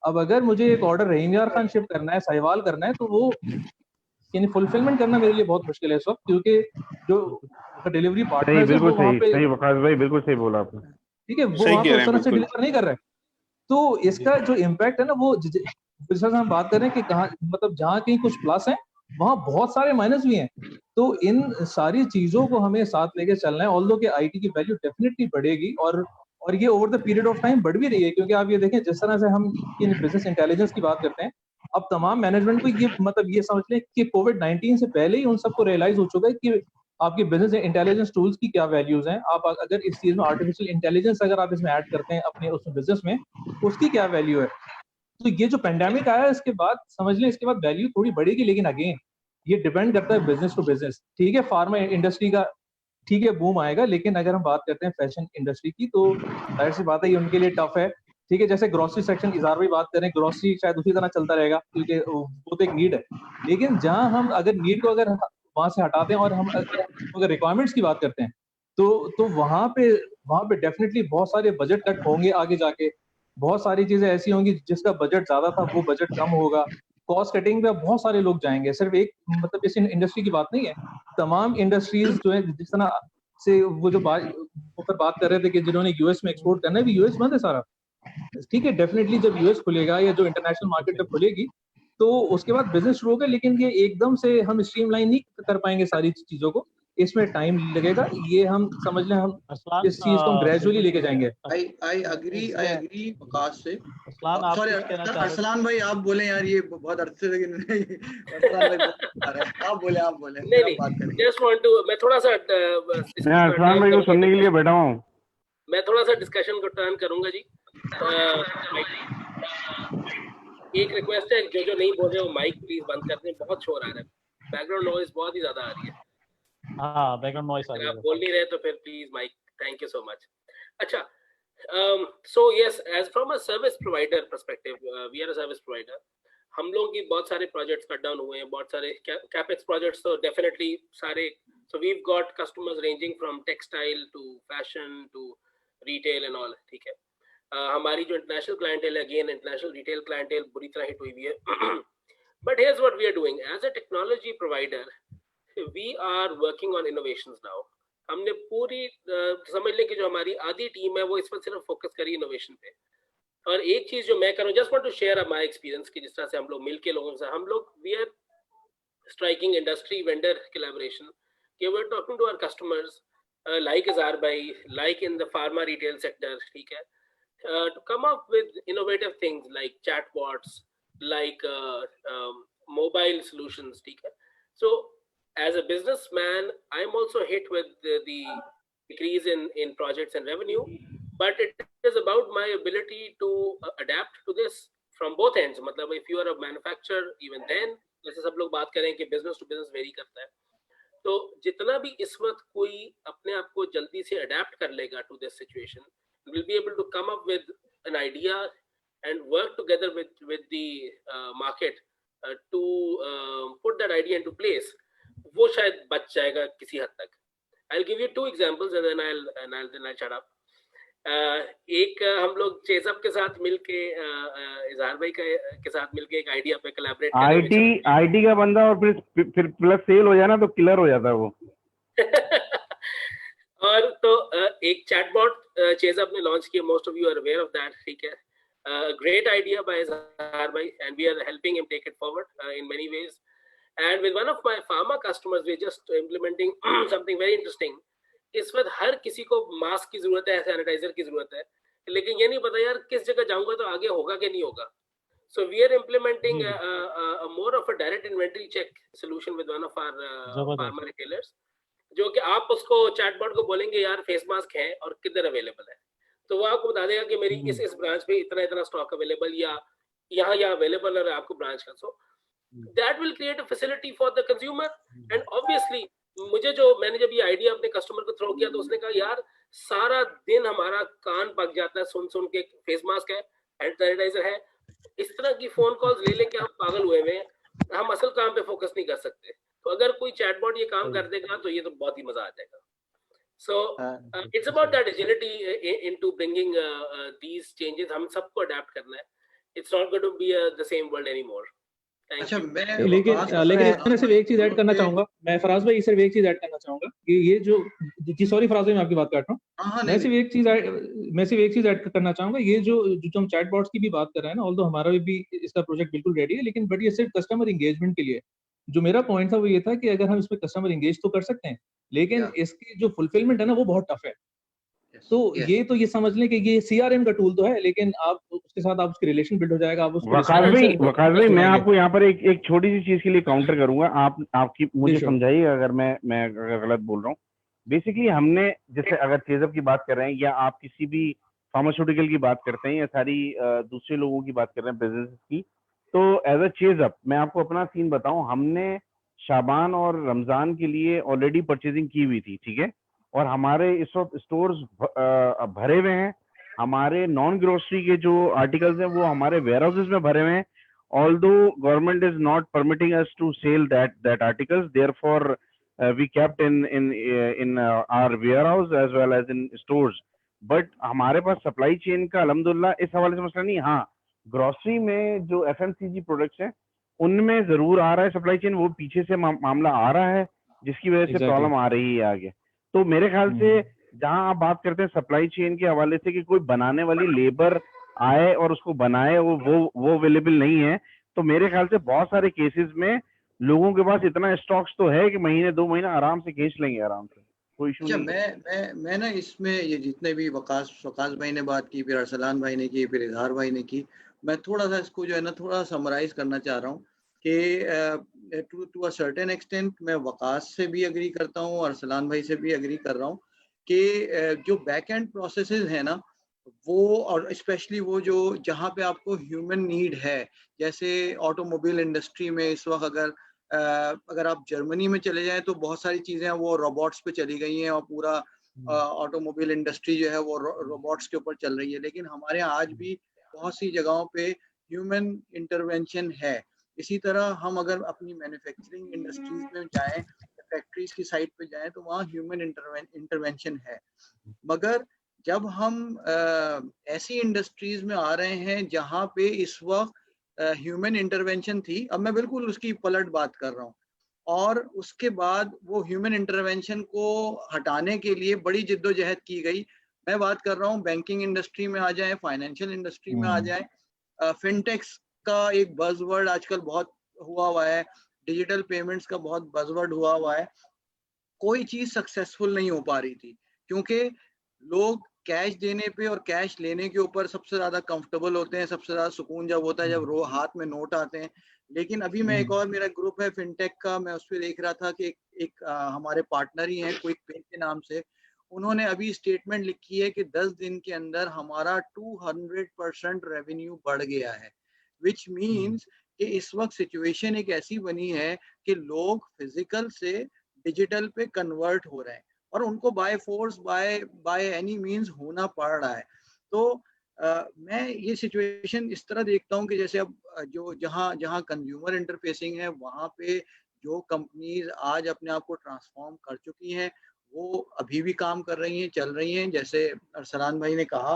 अब अगर मुझे एक ऑर्डर रहीम यार खान शिफ्ट करना है, साहिवाल करना है, तो वो यानी फुलफिलमेंट करना मेरे लिए बहुत मुश्किल है इस वक्त, क्योंकि जो डिलीवरी पार्टनर्स हैं वो वहाँ पे सही वकास भाई, बिल्कुल सही बोला आपने। ठीक है, वो वहाँ पे उस तरह से डिलीवर नहीं कर रहे। तो इसका जो इम्पैक्ट है ना वो जिस तरह से हम बात कर रहे हैं कि कहाँ मतलब जहाँ कहीं कुछ प्लस है वहाँ बहुत सारे माइनस भी हैं। तो इन सारी चीजों को हमें साथ लेके चलना है। ऑल्दो कि आईटी की वैल्यू डेफिनेटली बढ़ेगी और ये over the period of time बढ़ भी रही है, क्योंकि आप ये देखें जिस तरह से हम इन बिजनेस इंटेलिजेंस की बात करते हैं, अब तमाम मैनेजमेंट को ये मतलब ये समझ लें कि कोविड-19 से पहले ही उन सबको रियलाइज हो चुका है कि आपकी बिजनेस इंटेलिजेंस टूल्स की क्या वैल्यूज हैं। आप अगर इस चीज में आर्टिफिशियल इंटेलिजेंस अगर आप इसमें ऐड करते हैं अपने उस बिजनेस में, उसकी क्या वैल्यू है। तो ये जो पेंडेमिक आया इसके बाद समझ लें इसके बाद वैल्यू थोड़ी बढ़ेगी, लेकिन अगेन ये डिपेंड करता है बिजनेस टू बिजनेस। ठीक है, फार्मा इंडस्ट्री का ठीक है बूम आएगा, लेकिन अगर हम बात करते हैं फैशन इंडस्ट्री की तो जाहिर सी बात है ये उनके लिए टफ है। ठीक है, जैसे ग्रोसरी सेक्शन इज़हार भी बात करें, ग्रोसरी शायद उसी तरह चलता रहेगा क्योंकि वो तो एक नीड है। लेकिन जहां हम अगर नीड को अगर वहां से हटाते हैं और हम अगर रिक्वायरमेंट्स की बात करते हैं तो वहां पे डेफिनेटली बहुत सारे बजट कट होंगे आगे जाके। बहुत सारी चीजें ऐसी होंगी जिसका बजट ज्यादा था वो बजट कम होगा। कॉस्ट कटिंग पे बहुत सारे लोग जाएंगे, सिर्फ एक मतलब इस इंडस्ट्री की बात नहीं है, तमाम इंडस्ट्रीज जो है जिस तरह से वो जो ऊपर बात कर रहे थे कि जिन्होंने यूएस में एक्सपोर्ट करना है, भी यूएस बंद है सारा। ठीक है, डेफिनेटली जब यूएस खुलेगा या जो इंटरनेशनल मार्केट जब खुलेगी तो उसके बाद बिजनेस शुरू होगा, लेकिन ये एकदम से हम स्ट्रीमलाइन नहीं कर पाएंगे सारी चीजों को, इसमें टाइम लगेगा। ये हम समझ लें हम इस चीज को हम ग्रेजुअली लेके जाएंगे। I agree वकास से। आप सॉरी अरसलान भाई आप बोले यार, ये बहुत अरसे से अरसलान भाई आप बोले नहीं जस्ट वांट टू मैं थोड़ा सा मैं अरसलान भाई को सुनने के लिए बैठा हूँ। मैं थोड़ा सा डिस्कशन को टर्न करूंगा जी। एक रिक्वेस्ट है, जो नहीं बोल रहे हो माइक प्लीज बंद कर दें, बहुत शोर आ रहा है, बैकग्राउंड नॉइज बहुत ही ज्यादा आ रही है। हाँ, बैकग्राउंड नॉइज आ रही है। आप बोल नहीं रहे तो फिर please mic, thank you so much. अच्छा, so yes, as from a service provider perspective, we are a service provider. हम लोगों की बहुत सारे प्रोजेक्ट्स कट डाउन हुए हैं, बहुत सारे कैपेक्स प्रोजेक्ट्स तो डेफिनेटली सारे। So we've got customers ranging from textile to fashion to retail and all, ठीक है। हमारी जो इंटरनेशनल क्लाइंटेल है, अगेन इंटरनेशनल रिटेल क्लाइंटेल बुरी तरह हिट हुई हुई है। But here's what we are doing as a technology provider, we are working on innovations now. हमने पूरी समझ लें कि जो हमारी आधी टीम है वो इस पर सिर्फ फोकस करी इनोवेशन पे। और एक चीज जो मैं करूँ, just want to share my experience कि जिस तरह से हम लोग मिलके लोगों से हम लोग we are striking industry vendor collaboration कि we are talking to our customers like Izhar भाई, like in the pharma retail sector, ठीक है, to come up with innovative things like chatbots, like mobile solutions, ठीक है। So as a businessman, I'm also hit with the decrease in projects and revenue, but it is about my ability to adapt to this from both ends. मतलब if you are a manufacturer, even then, जैसे सब लोग बात करें कि business to business vary करता है, तो जितना भी इस वक्त कोई अपने आप को जल्दी से adapt कर लेगा to this situation, will be able to come up with an idea and work together with the market to put that idea into place, वो शायद बच जाएगा किसी हद तक. I'll give you 2 examples and then I'll shut up. एक हम लोग चेजअप के साथ मिलके इजहार भाई के साथ मिलके एक आइडिया पे कोलैबोरेट आईटी का बंदा और फिर प्लस सेल हो जाए ना तो किलर हो जाता है वो. और तो एक चैटबॉट चेजअप ने लॉन्च किया, most of you are aware of that, ठीक है. Great idea by Izhar bhai, and we are helping him take it forward in many ways. And with one of my pharma customers, we're just implementing something very interesting. इस वक्त हर किसी को mask की जरूरत है, sanitiser की जरूरत है, लेकिन ये नहीं पता यार किस जगह जाऊंगा तो आगे होगा कि नहीं होगा. So we are implementing a more of a direct inventory check solution with one of our pharma retailers, जो कि आप उसको चैटबॉट को बोलेंगे यार फेस मास्क है और किधर अवेलेबल है, तो वो आपको बता देगा कि मेरी इस ब्रांच पे इतना स्टॉक अवेलेबल या यहाँ अवेलेबल है आपको ब्रांच का. So that will create a facility for the consumer. And obviously मैंने जब ये आइडिया अपने कस्टमर को थ्रो किया तो उसने कहा यार सारा दिन हमारा कान पक जाता है सुन के फेस मास्क है, हैंड सैनिटाइजर है, इस तरह की फोन कॉल्स ले लेके हम पागल हुए हुए हैं, हम असल काम पे फोकस नहीं कर सकते. तो अगर कोई चैटबॉट ये काम कर देगा तो ये तो बहुत ही मजा आ जाएगा. So it's about that agility into bringing these changes. हम सबको adapt करना है. It's not going to be the same world anymore. अच्छा लेकिन इसमें सिर्फ एक चीज ऐड करना चाहूंगा मैं, फराज भाई सिर्फ एक चीज ऐड करना चाहूंगा कि ये जो जी सॉरी फराज भाई मैं आपकी बात काट रहा हूँ. मैं सिर्फ एक चीज ऐड करना चाहूंगा. ये जो हम चैटबॉट्स की भी बात कर रहे हैं ना, ऑल्दो हमारा भी इसका प्रोजेक्ट बिल्कुल रेडी है, लेकिन बट ये सिर्फ कस्टमर एंगेजमेंट के लिए. जो मेरा पॉइंट था वो ये था कि अगर हम इसमें कस्टमर एंगेज तो कर सकते हैं, लेकिन इसकी जो फुलफिलमेंट है ना वो बहुत टफ है. तो ये समझ लें कि ये सीआरएम का टूल तो है, लेकिन आप उसके साथ आप उसके रिलेशन बिल्ड हो जाएगा. आप उसको वकास भाई मैं आपको यहाँ पर एक छोटी सी चीज के लिए काउंटर करूंगा. आपकी मुझे समझाइए अगर मैं अगर गलत बोल रहा हूँ. बेसिकली हमने जैसे अगर चेजअप की बात कर रहे हैं या आप किसी भी फार्मास्यूटिकल की बात करते हैं या सारी दूसरे लोगों की बात कर रहे हैं बिजनेस की, तो एज अ चेजअप मैं आपको अपना सीन बताऊं, हमने शाबान और रमजान के लिए ऑलरेडी परचेजिंग की हुई थी, ठीक है, और हमारे इस वक्त स्टोर्स भरे हुए हैं. हमारे नॉन ग्रोसरी के जो आर्टिकल्स हैं वो हमारे वेयर हाउसेज में भरे हुए हैं. Although government is not permitting us to sell that articles, therefore we kept in our warehouse as well as in stores. But हमारे पास सप्लाई चेन का अल्हम्दुलिल्लाह इस हवाले से मसला नहीं. हाँ, ग्रोसरी में जो एफएमसीजी प्रोडक्ट्स हैं उनमें जरूर आ रहा है सप्लाई चेन, वो पीछे से मामला आ रहा है जिसकी वजह से प्रॉब्लम आ रही है आगे. तो मेरे ख्याल से जहां आप बात करते हैं सप्लाई चेन के हवाले से कि कोई बनाने वाली लेबर आए और उसको बनाए, वो अवेलेबल नहीं है, तो मेरे ख्याल से बहुत सारे केसेस में लोगों के पास इतना स्टॉक्स तो है कि महीने 2 महीना आराम से खींच लेंगे आराम से, कोई इशू नहीं. मैं ना इसमें ये जितने भी वकास भाई ने बात की, फिर अरसलान भाई ने की, फिर इजहार भाई ने की, मैं थोड़ा सा इसको जो है ना थोड़ा समराइज करना चाह रहा हूँ कि टू अ सर्टेन एक्सटेंट मैं वकास से भी एग्री करता हूँ, अरसलान भाई से भी एग्री कर रहा हूँ कि जो बैक एंड प्रोसेसेस है ना वो, और स्पेशली वो जो जहाँ पे आपको ह्यूमन नीड है, जैसे ऑटोमोबाइल इंडस्ट्री में इस वक्त अगर आप जर्मनी में चले जाएं तो बहुत सारी चीज़ें वो रोबोट्स पे चली गई हैं और पूरा ऑटोमोबाइल इंडस्ट्री जो है वो रोबोट्स के ऊपर चल रही है. लेकिन हमारे यहाँ आज भी बहुत सी जगहों पे ह्यूमन इंटरवेंशन है. इसी तरह हम अगर अपनी मैन्युफैक्चरिंग इंडस्ट्रीज में जाएं, फैक्ट्रीज की साइट पे जाएं, तो वहाँ ह्यूमन इंटरवेंशन है. मगर जब हम ऐसी इंडस्ट्रीज में आ रहे हैं जहाँ पे इस वक्त ह्यूमन इंटरवेंशन थी, अब मैं बिल्कुल उसकी पलट बात कर रहा हूँ, और उसके बाद वो ह्यूमन इंटरवेंशन को हटाने के लिए बड़ी जिद्दोजहद की गई. मैं बात कर रहा हूँ बैंकिंग इंडस्ट्री में आ जाए, फाइनेंशियल इंडस्ट्री में आ जाए, फिनटेक्स का एक बज़वर्ड आजकल बहुत हुआ है, डिजिटल पेमेंट्स का बहुत बज़वर्ड हुआ है. कोई चीज सक्सेसफुल नहीं हो पा रही थी क्योंकि लोग कैश देने पे और कैश लेने के ऊपर सबसे ज्यादा कंफर्टेबल होते हैं. सबसे ज्यादा सुकून जब होता है जब हाथ में नोट आते हैं. लेकिन अभी मैं एक और मेरा ग्रुप है फिनटेक का, मैं उस पर देख रहा था कि एक हमारे पार्टनर ही हैं क्विक पे के नाम से, उन्होंने अभी स्टेटमेंट लिखी है कि 10 दिन के अंदर हमारा 200% रेवेन्यू बढ़ गया है. विच मीन्स कि इस वक्त सिचुएशन एक ऐसी बनी है कि लोग फिजिकल से डिजिटल पे कन्वर्ट हो रहे हैं और उनको by force by any means होना पड़ रहा है. तो मैं ये सिचुएशन इस तरह देखता हूँ कि जैसे अब जो जहाँ कंज्यूमर इंटरफेसिंग है वहाँ पे जो कंपनीज आज अपने आप को ट्रांसफॉर्म कर चुकी हैं वो अभी भी काम कर रही हैं, चल रही हैं, जैसे अरसलान भाई ने कहा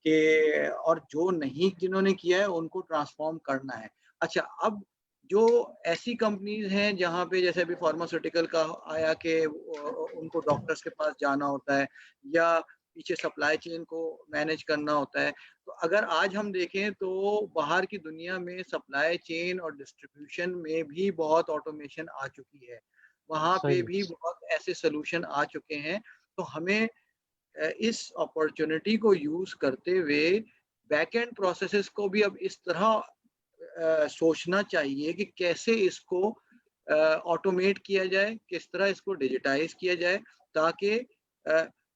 कि और जो नहीं जिन्होंने किया है उनको ट्रांसफॉर्म करना है। अच्छा, अब जो ऐसी कंपनीज हैं जहाँ पे जैसे अभी फार्मास्यूटिकल का आया कि उनको डॉक्टर्स के पास जाना होता है या पीछे सप्लाई चेन को मैनेज करना होता है, तो अगर आज हम देखें तो बाहर की दुनिया में सप्लाई चेन और डिस्ट्रीब्यूशन में भी बहुत ऑटोमेशन आ चुकी है, वहाँ पे भी बहुत ऐसे सोल्यूशन आ चुके हैं। तो हमें इस अपॉर्चुनिटी को यूज करते हुए बैक एंड प्रोसेसेस को भी अब इस तरह सोचना चाहिए कि कैसे इसको ऑटोमेट किया जाए, किस तरह इसको डिजिटाइज किया जाए, ताकि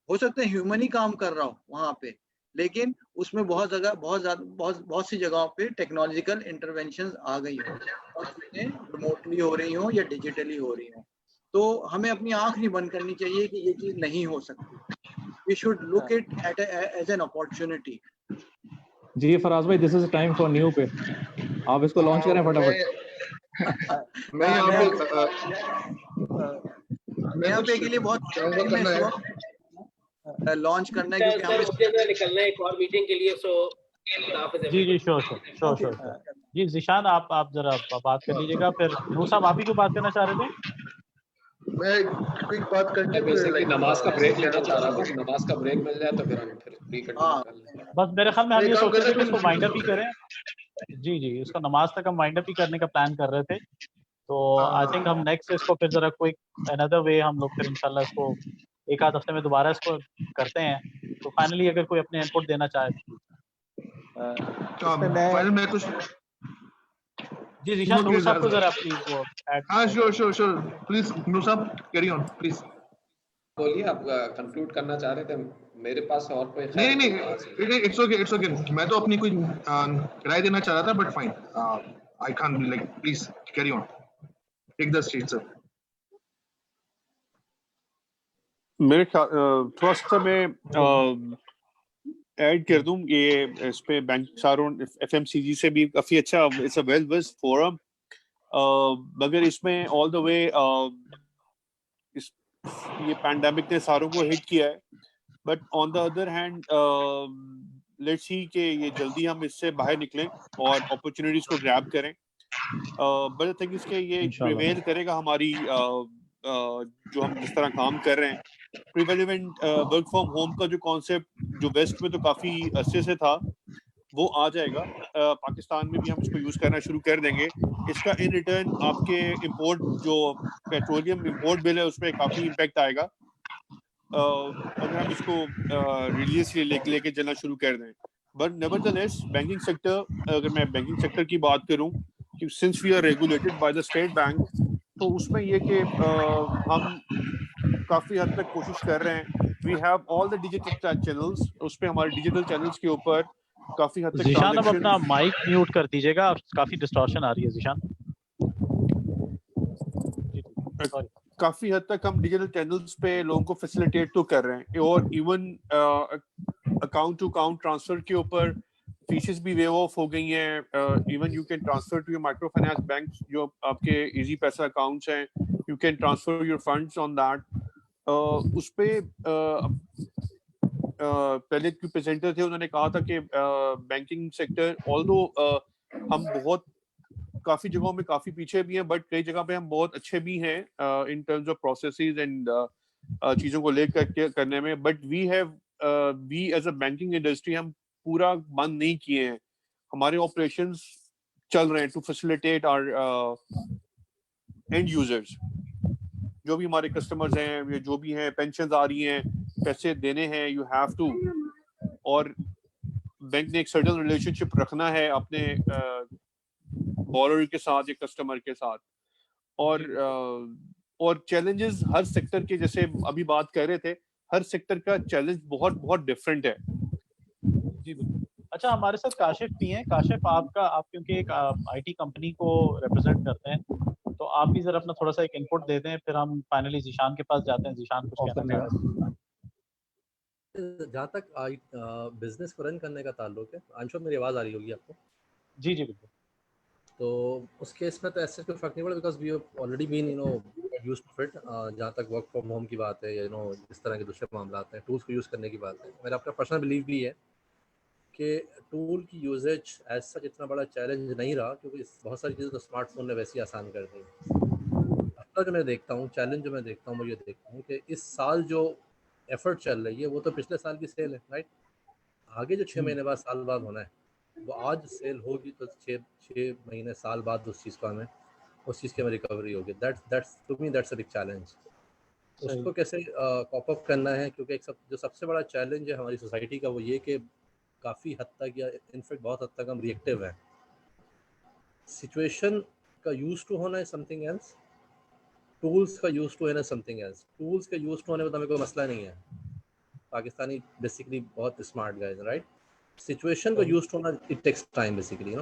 हो सकता है ह्यूमन ही काम कर रहा हो वहाँ पे, लेकिन उसमें बहुत सी जगहों पे टेक्नोलॉजिकल इंटरवेंशंस आ गई हो और चीजें रिमोटली हो रही हो या डिजिटली हो रही हो। तो हमें अपनी आंख नहीं बंद करनी चाहिए कि ये चीज नहीं हो सकती। We should look it at as an opportunity. जी फराज भाई, this is time for new pay, आप इसको लॉन्च करें फटाफट। मैं यहाँ पे के लिए बहुत लॉन्च करना है क्योंकि मुझे निकलना है एक और मीटिंग के लिए, सो जी श्योर। जी ज़ीशान आप जरा बात कर लीजिएगा, फिर नूर साहब आप ही को बात करना चाह रहे थे? मैं क्विक बात करके बेसिकली नमाज का ब्रेक लेना चाह रहा था, नमाज का ब्रेक मिल जाए तो फिर हम फ्री कंटिन्यू कर लेंगे। बस मेरे ख्याल में हम ये सोच रहे थे कि उसको वाइंड अप ही करें। जी उसको नमाज तक हम वाइंड अप ही करने का प्लान कर रहे थे, तो आई थिंक हम नेक्स्ट इसको फिर जरा क्विक अनदर वे हम लोग फिर इंशाल्लाह इसको एक आध हफ्ते में दोबारा इसको करते हैं। तो फाइनली अगर कोई अपने इनपुट देना चाहे मैं कुछ जी ज़ीशान, नूर साहब को जरा प्लीज वो ऐड। हाँ श्योर प्लीज नूर साहब कैरी ऑन प्लीज। बोलिए, आप कंक्लूड करना चाह रहे थे? मेरे पास और कोई नहीं इट्स ओके मैं तो अपनी कोई राय देना चाह रहा था, but fine I can't be like please carry on, take the stage sir. मेरे थोड़ा सा मैं ऐड कर दूं, ये इस पे बैंक सारों एफएमसीजी से भी काफी अच्छा, इट्स अ वेल विज्ड फोरम, मगर इसमें ऑल द वे ये पैंडेमिक ने सारों को हिट किया है, but on the other hand let's see कि ये जल्दी हम इससे बाहर निकलें और अपॉर्चुनिटीज को ग्रैब करें। बट थिंग इसके ये प्रिवेल करेगा हमारी जो हम जिस तरह काम कर रहे हैं, प्रिवेलेंट वर्क फ्रॉम होम का जो कॉन्सेप्ट जो वेस्ट में तो काफी अरसे से था वो आ जाएगा, पाकिस्तान में भी हम इसको यूज करना शुरू कर देंगे। इसका इन रिटर्न आपके इंपोर्ट जो पेट्रोलियम इंपोर्ट बिल है उसमें काफी इम्पैक्ट आएगा अगर हम इसको रिलीजियसली लेके चलना शुरू कर दें। बट नेवरदलेस बैंकिंग सेक्टर, अगर मैं बैंकिंग सेक्टर की बात करूं कि since we are regulated by the state bank, तो उसमें ये कि हम काफी हद तक कोशिश कर रहे हैं, we have all the digital channels, उस पे हमारे डिजिटल चैनल्स के ऊपर काफी हद तक ज़ीशान अब अपना माइक म्यूट कर दीजिएगा, काफी डिस्टॉर्शन आ रही है ज़ीशान। काफी हद तक हम डिजिटल चैनल्स पे लोगों को फैसिलिटेट तो कर रहे हैं, और even account to account transfer के ऊपर फीसेस भी वेव ऑफ हो गई हैं। Even you can transfer to your micro finance bank, जो आपके इजी पैसा अकाउंट्स हैं, you can transfer your funds on that. उस पे पहले जो प्रेजेंटर थे उन्होंने कहा था कि बैंकिंग सेक्टर ऑल्दो हम बहुत काफी जगहों में काफी पीछे भी हैं, बट कई जगह पे हम बहुत अच्छे भी हैं in terms of processes and चीजों को लेकर करने में। But we as a banking industry हम पूरा बंद नहीं किए हैं, हमारे ऑपरेशंस चल रहे हैं to facilitate our end users. जो भी हमारे कस्टमर्स हैं या जो भी हैं, पेंशन आ रही हैं, पैसे देने हैं, यू हैव टू, और बैंक ने एक सर्टेन रिलेशनशिप रखना है अपने बॉरोअर के साथ या कस्टमर के साथ। और चैलेंजेस हर सेक्टर के, जैसे अभी बात कर रहे थे, हर सेक्टर का चैलेंज बहुत बहुत डिफरेंट है। जी बिल्कुल। अच्छा, हमारे साथ काशिफ भी हैं। काशिफ, आप क्योंकि एक आईटी कंपनी को रिप्रेजेंट करते हैं, तो आप भी जरा अपना थोड़ा सा एक इनपुट दे दें, फिर हम फाइनली ज़ीशान के पास जाते हैं। ज़ीशान कुछ कहना चाह रहे हैं। जहाँ तक बिजनेस को रन करने का ताल्लुक है, आई एम श्योर मेरी आवाज़ आ रही होगी आपको। जी जी बिल्कुल। तो उस केस में तो ऐसे कोई फर्क नहीं पड़ा, because we have already been used to it. जहाँ तक वर्क फ्रॉम होम की बात है या इस तरह के दूसरे मामला हैं, टूल्स को यूज़ करने की बात है, मेरा अपना पर्सनल बिलीव भी है कि टूल की यूजेज एज सच इतना बड़ा चैलेंज नहीं रहा, क्योंकि बहुत सारी चीज़ें तो स्मार्टफोन ने वैसे ही आसान कर दी। अपना जो मैं देखता हूँ, चैलेंज जो मैं देखता हूँ, वो ये देखता हूँ कि इस साल जो एफर्ट चल रही है वो तो पिछले साल की सेल है, राइट। आगे जो 6 महीने बाद, साल बाद होना है, वो आज सेल होगी तो 6 महीने साल बाद उस चीज़ को हमें उस चीज़ की हमें रिकवरी होगी। That's to me that's a big challenge. उसको कैसे कॉप अप करना है, क्योंकि जो सबसे बड़ा चैलेंज है हमारी सोसाइटी का वो ये कि काफ़ी हद तक या इनफैक्ट बहुत हद तक हम रिएक्टिव हैं। सिचुएशन का यूज टू होना है समथिंग एल्स, टूल्स का यूज टू होना समथिंग एल्स। टूल्स के यूज टू होने में तो हमें कोई मसला नहीं है, पाकिस्तानी बेसिकली बहुत स्मार्ट गाइज, राइट। सिचुएशन को यूज टू होना इट टेक्स टाइम बेसिकली,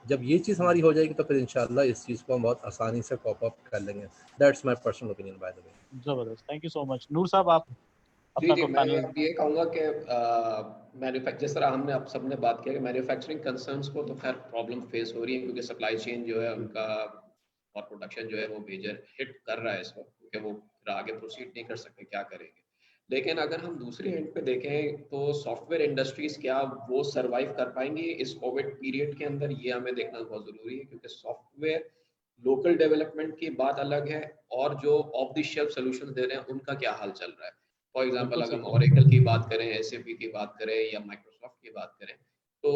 जब ये चीज़ हमारी हो जाएगी तो फिर इंशाल्लाह इस चीज़ को हम बहुत आसानी से कॉप अप कर लेंगे। That's my personal opinion by the way. जबरदस्त, थैंक यू सो मच। नूर साहब, आप जी अपना जी, मैं पैनल। ये कहूँगा कि जिस तरह हमने आप सबने बात किया कि मैन्युफैक्चरिंग कंसर्न्स को तो खैर प्रॉब्लम फेस हो रही है, क्योंकि सप्लाई चेन जो है उनका और प्रोडक्शन जो है वो मेजर हिट कर रहा है इस वक्त, क्योंकि वो फिर आगे प्रोसीड नहीं कर सकते, क्या करेंगे। लेकिन अगर हम दूसरी एंड पे देखें तो सॉफ्टवेयर इंडस्ट्रीज क्या वो सरवाइव कर पाएंगी इस कोविड पीरियड के अंदर, ये हमें देखना बहुत ज़रूरी है, क्योंकि सॉफ्टवेयर लोकल डेवलपमेंट की बात अलग है और जो ऑफ द शेल्फ सोल्यूशन दे रहे हैं उनका क्या हाल चल रहा है। फॉर एग्जांपल अगर हम ओरेकल की बात करें, एसएपी की बात करें या माइक्रोसॉफ्ट की बात करें, तो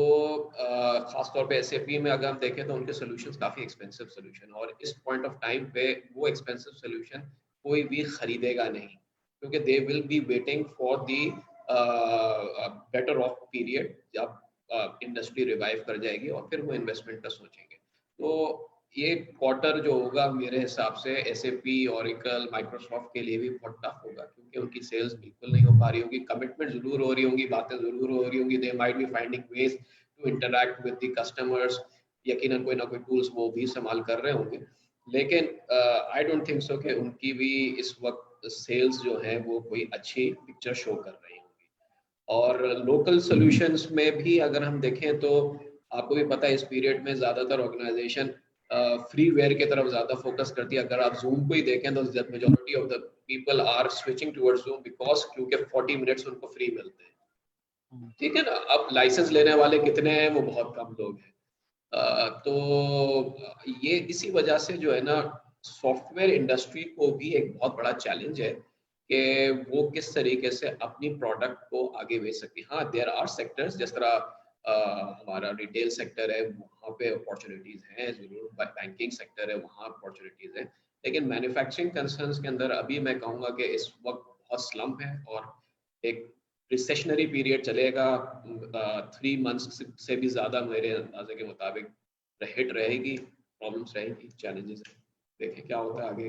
खासतौर पे एसएपी में अगर हम देखें तो उनके सोल्यूशंस काफ़ी एक्सपेंसिव सोल्यूशन, और इस पॉइंट ऑफ टाइम पे वो एक्सपेंसिव सोल्यूशन कोई भी खरीदेगा नहीं, क्योंकि they will be waiting for the better of period जब इंडस्ट्री रिवाइव कर जाएगी और फिर वो इन्वेस्टमेंट का सोचेंगे। तो ये क्वार्टर जो होगा मेरे हिसाब से एसएपी, ओरेकल, माइक्रोसॉफ्ट के लिए भी बहुत टफ होगा, क्योंकि उनकी सेल्स बिल्कुल नहीं हो पा रही होगी, कमिटमेंट जरूर हो रही होंगी, बातें जरूर हो रही होंगी, they might be finding ways to interact with the customers, यकीनन कोई ना कोई टूल्स वो भी इस्तेमाल कर रहे होंगे, लेकिन आई डोंट थिंक सो कि उनकी भी इस वक्त सेल्स जो है वो कोई अच्छी पिक्चर शो कर रही होंगी। और लोकल सॉल्यूशंस में भी अगर हम देखें तो आपको भी पता है इस पीरियड में ज़्यादातर ऑर्गेनाइजेशन फ्री वेयर की तरफ ज़्यादा फोकस करती है। अगर आप जूम को ही देखें तो majority of the people are switching towards Zoom because क्योंकि 40 मिनट्स उनको फ्री मिलते हैं, ठीक है ना। अब लाइसेंस लेने वाले कितने हैं, वो बहुत कम लोग हैं। तो ये इसी वजह से जो है ना सॉफ्टवेयर इंडस्ट्री को भी एक बहुत बड़ा चैलेंज है कि वो किस तरीके से अपनी प्रोडक्ट को आगे बेच सकती है। हाँ, देयर आर सेक्टर्स, जिस तरह हमारा रिटेल सेक्टर है वहाँ पे अपॉर्चुनिटीज हैं जरूर, बैंकिंग सेक्टर है वहाँ अपॉर्चुनिटीज है, लेकिन मैन्युफैक्चरिंग कंसर्न्स के अंदर अभी मैं कहूँगा कि इस वक्त बहुत स्लम्प है और एक रिसेशनरी पीरियड चलेगा। 3 मंथ्स से भी ज्यादा मेरे अंदाजे के मुताबिक हिट रहेगी, प्रॉब्लम्स रहेगी, चैलेंजेस रहेंगे। देखें क्या होता है आगे।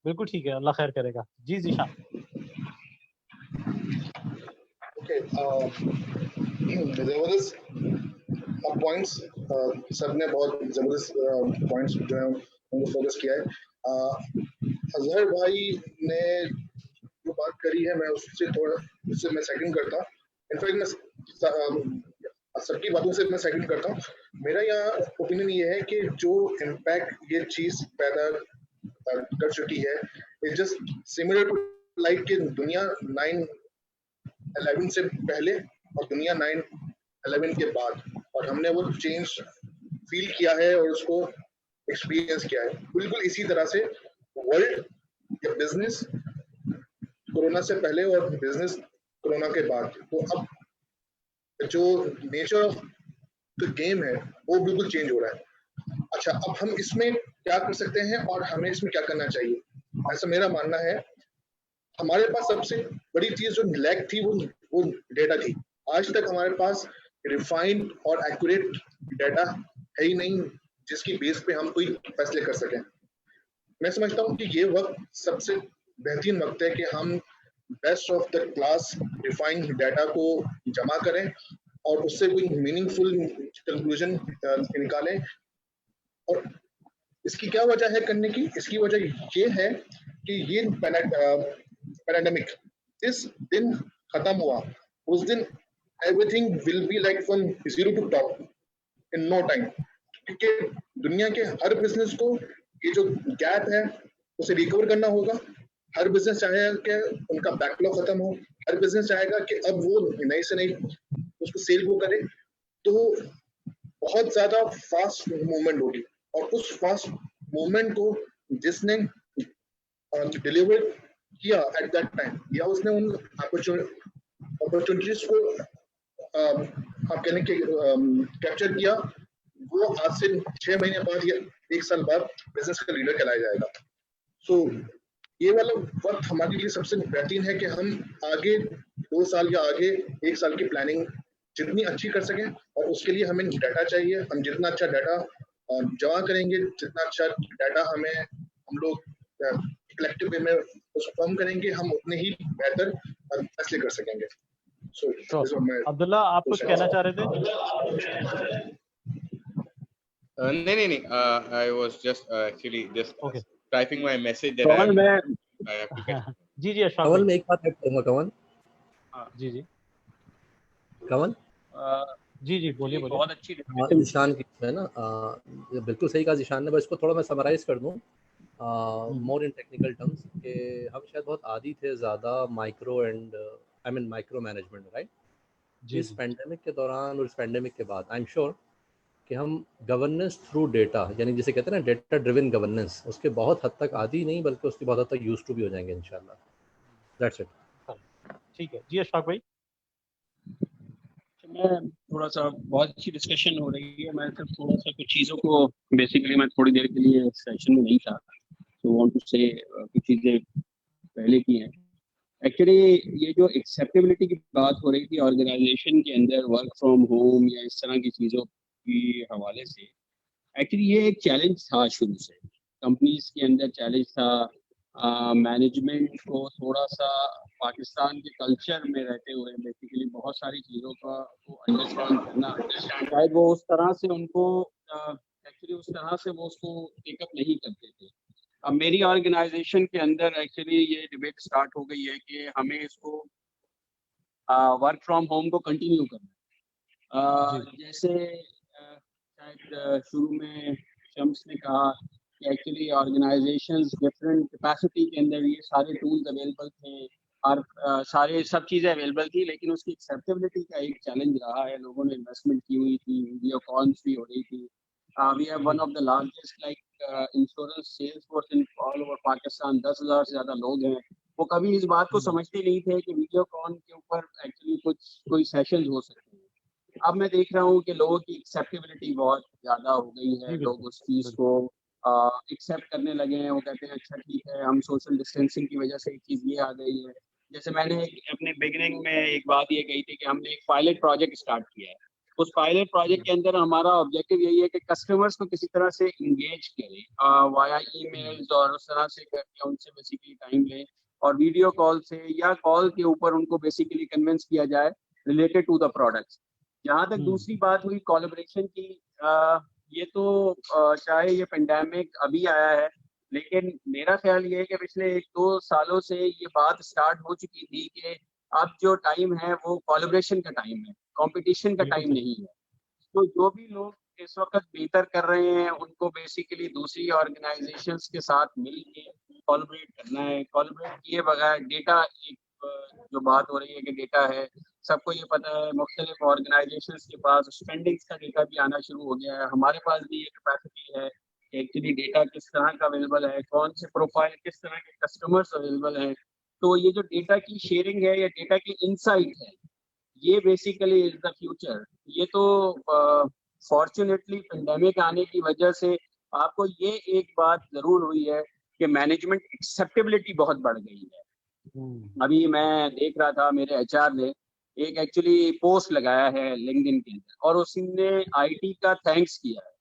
बिल्कुल ठीक है, अल्लाह खैर करेगा। जी जीशान। Okay, जबरदस्त पॉइंट्स, सबने बहुत जबरदस्त पॉइंट्स जो है उनको फोकस किया है। अजहर भाई ने जो बात करी है मैं उससे मैं सेकंड करता हूँ। इनफैक्ट मैं सबकी बातों से मैं सेकंड करता हूँ। मेरा यहाँ ओपिनियन ये है कि जो इम्पैक्ट ये चीज पैदा कर चुकी है it's just similar to like कि दुनिया 9/11 से पहले और दुनिया 9/11 के बाद, और हमने वो चेंज फील किया है और उसको एक्सपीरियंस किया है। बिल्कुल इसी तरह से वर्ल्ड या बिजनेस कोरोना से पहले और बिजनेस कोरोना के बाद, तो अब जो नेचर ऑफ द गेम है वो बिल्कुल चेंज हो रहा है। अच्छा, अब हम इसमें क्या कर सकते हैं और हमें इसमें क्या करना चाहिए, ऐसा मेरा मानना है। हमारे पास सबसे बड़ी चीज जो लैक थी वो डेटा थी। आज तक हमारे पास रिफाइंड और एक्यूरेट डेटा है ही नहीं जिसकी बेस पे हम कोई फैसले कर सकें। मैं समझता हूँ कि ये वक्त सबसे बेहतरीन वक्त है कि हम best of the class refined data को जमा करें और उससे कोई मीनिंगफुल कंक्लूजन निकालें। और इसकी क्या वजह है करने की? इसकी वजह ये है कि ये पैंडेमिक जिस दिन खत्म हुआ उस दिन everything will be like from zero to top in no time, क्योंकि दुनिया के हर बिजनेस को ये जो गैप है उसे रिकवर करना होगा। हर बिजनेस चाहेगा कि उनका बैकलॉग खत्म हो, हर बिजनेस चाहेगा कि अब वो नई से नई उसको सेल को करे, तो बहुत ज्यादा फास्ट मूवमेंट होगी और उस फास्ट मूवमेंट को जिसने डिलीवर किया एट दैट टाइम या उसने उन अपॉर्चुनिटीज को आप कहने के कैप्चर किया, वो आज से 6 महीने बाद या 1 साल बाद बिजनेस का लीडर कहलाया जाएगा। सो ये वाला वक्त हमारे लिए सबसे बेहतरीन है कि हम आगे 2 साल या आगे 1 साल की प्लानिंग जितनी अच्छी कर सकें, और उसके लिए हमें डाटा चाहिए। हम जितना अच्छा डाटा जमा करेंगे, जितना अच्छा डाटा हम लोग कलेक्टिव वे में उसको फॉर्म करेंगे, हम उतने ही बेहतर फैसले कर सकेंगे। अब्दुल्ला, आप कुछ कहना चाह रहे थे? नहीं, I was just actually just typing my message that I have to get. जी अशफाक कमल, मैं एक बात ऐड करूंगा। कमल जी कमल जी बोलिए। बहुत अच्छी निशान की है ना, बिल्कुल सही कहा निशान ने, बस इसको थोड़ा मैं समराइज कर दूं मोर इन टेक्निकल टर्म्स कि हम शायद बहुत आदी थे ज़्यादा माइक्रो मैनेजमेंट, राइट? इस पेंडेमिक के दौरान और इस पेंडेमिक के बाद आई एम श्योर कि हम गवर्नेंस थ्रू डेटा, यानी जिसे कहते हैं ना डेटा ड्रिवन गवर्नेंस, उसके बहुत हद तक आदी नहीं बल्कि उसकी बहुत हद तक यूज्ड टू भी हो जाएंगे इंशाल्लाह। That's it. ठीक है जी अशफाक भाई। मैं थोड़ा सा, बहुत अच्छी डिस्कशन हो रही है, मैं सिर्फ थोड़ा सा कुछ चीज़ों को, बेसिकली मैं थोड़ी देर के लिए सेशन में नहीं था, तो वांट टू से कुछ चीज़ें पहले की हैं। एक्चुअली ये जो एक्सेप्टेबिलिटी की बात हो रही थी ऑर्गेनाइजेशन के अंदर वर्क फ्रॉम होम या इस तरह की चीज़ों के हवाले से, एक्चुअली ये एक चैलेंज था शुरू से, कंपनीज के अंदर चैलेंज था। मैनेजमेंट को थोड़ा सा पाकिस्तान के कल्चर में रहते हुए बेसिकली बहुत सारी चीज़ों का को अंडरस्टैंड करना, शायद वो उस तरह से उनको एक्चुअली उस तरह से वो उसको टेकअप नहीं करते थे। अब मेरी ऑर्गेनाइजेशन के अंदर एक्चुअली ये डिबेट स्टार्ट हो गई है कि हमें इसको वर्क फ्रॉम होम को कंटिन्यू करना। जैसे शायद शुरू में शम्स ने कहा कि एक्चुअली ऑर्गेनाइजेशंस डिफरेंट कैपेसिटी के अंदर ये सारे टूल्स अवेलेबल थे और सब चीज़ें अवेलेबल थी, लेकिन उसकी एक्सेप्टेबिलिटी का एक चैलेंज रहा है। लोगों ने इन्वेस्टमेंट की हुई थी, वीडियो कॉल्स भी हो रही थी। We have one of the largest insurance sales force in all over Pakistan, 10,000 से ज़्यादा लोग हैं। वो कभी इस बात को समझते नहीं थे कि वीडियो कॉल के ऊपर एक्चुअली कोई सेशंस हो सकते हैं। अब मैं देख रहा हूँ कि लोगों की एक्सेप्टेबिलिटी बहुत ज़्यादा हो गई है, लोग उस चीज़ को एक्सेप्ट करने लगे हैं। वो कहते हैं अच्छा ठीक है, हम सोशल डिस्टेंसिंग की वजह से एक चीज़ ये आ गई है। जैसे मैंने अपने बिगिनिंग में एक बात ये कही थी कि हमने एक पायलट प्रोजेक्ट स्टार्ट किया है। उस पायलट प्रोजेक्ट के अंदर हमारा ऑब्जेक्टिव यही है कि कस्टमर्स को किसी तरह से इंगेज करें वाया ईमेल्स और उस तरह से करके उनसे बेसिकली टाइम लें और वीडियो कॉल से या कॉल के ऊपर उनको बेसिकली कन्विंस किया जाए रिलेटेड टू द प्रोडक्ट्स। जहाँ तक दूसरी बात हुई कोलैबोरेशन की, ये तो चाहे ये पेंडेमिक अभी आया है, लेकिन मेरा ख्याल ये है कि पिछले 1-2 सालों से ये बात स्टार्ट हो चुकी थी कि अब जो टाइम है वो कोलैबोरेशन का टाइम है, कंपटीशन का टाइम नहीं है। तो जो भी लोग इस वक्त बेहतर कर रहे हैं उनको बेसिकली दूसरी ऑर्गेनाइजेशंस के साथ मिल के कोलैबोरेट करना है। कोलैबोरेट किए बगैर डेटा, एक जो बात हो रही है कि डेटा है, सबको ये पता है मुख्तलिफ ऑर्गेनाइजेशंस के पास स्पेंडिंग्स का डेटा भी आना शुरू हो गया है। हमारे पास भी ये कैपेसिटी है कि एक्चुअली डेटा किस तरह का अवेलेबल है, कौन से प्रोफाइल, किस तरह के कस्टमर्स अवेलेबल हैं। तो ये जो डेटा की शेयरिंग है या डेटा की इंसाइट है, ये बेसिकली इज द फ्यूचर। ये तो फॉर्चुनेटली पेंडेमिक आने की वजह से आपको ये एक बात जरूर हुई है कि मैनेजमेंट एक्सेप्टेबिलिटी बहुत बढ़ गई है। अभी मैं देख रहा था, मेरे एचआर ने एक एक्चुअली पोस्ट लगाया है लिंक्डइन के अंदर और उसने आईटी का थैंक्स किया है।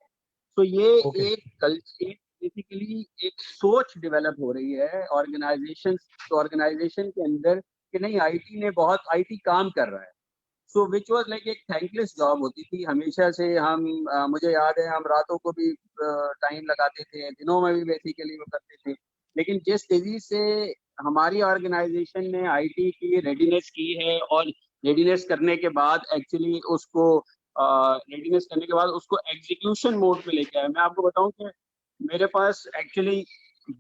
तो ये एक कल्चर, बेसिकली एक सोच डेवलप हो रही है ऑर्गेनाइजेशन के अंदर कि नहीं, आईटी काम कर रहा है। सो विच वाज लाइक एक थैंकलेस जॉब होती थी हमेशा से। मुझे याद है हम रातों को भी टाइम लगाते थे, दिनों में भी बेसिकली वो करते थे। लेकिन जिस तेजी से हमारी ऑर्गेनाइजेशन ने आईटी की रेडीनेस की है, और रेडीनेस करने के बाद एक्चुअली उसको एग्जीक्यूशन मोड में लेके आए। मैं आपको बताऊं कि मेरे पास एक्चुअली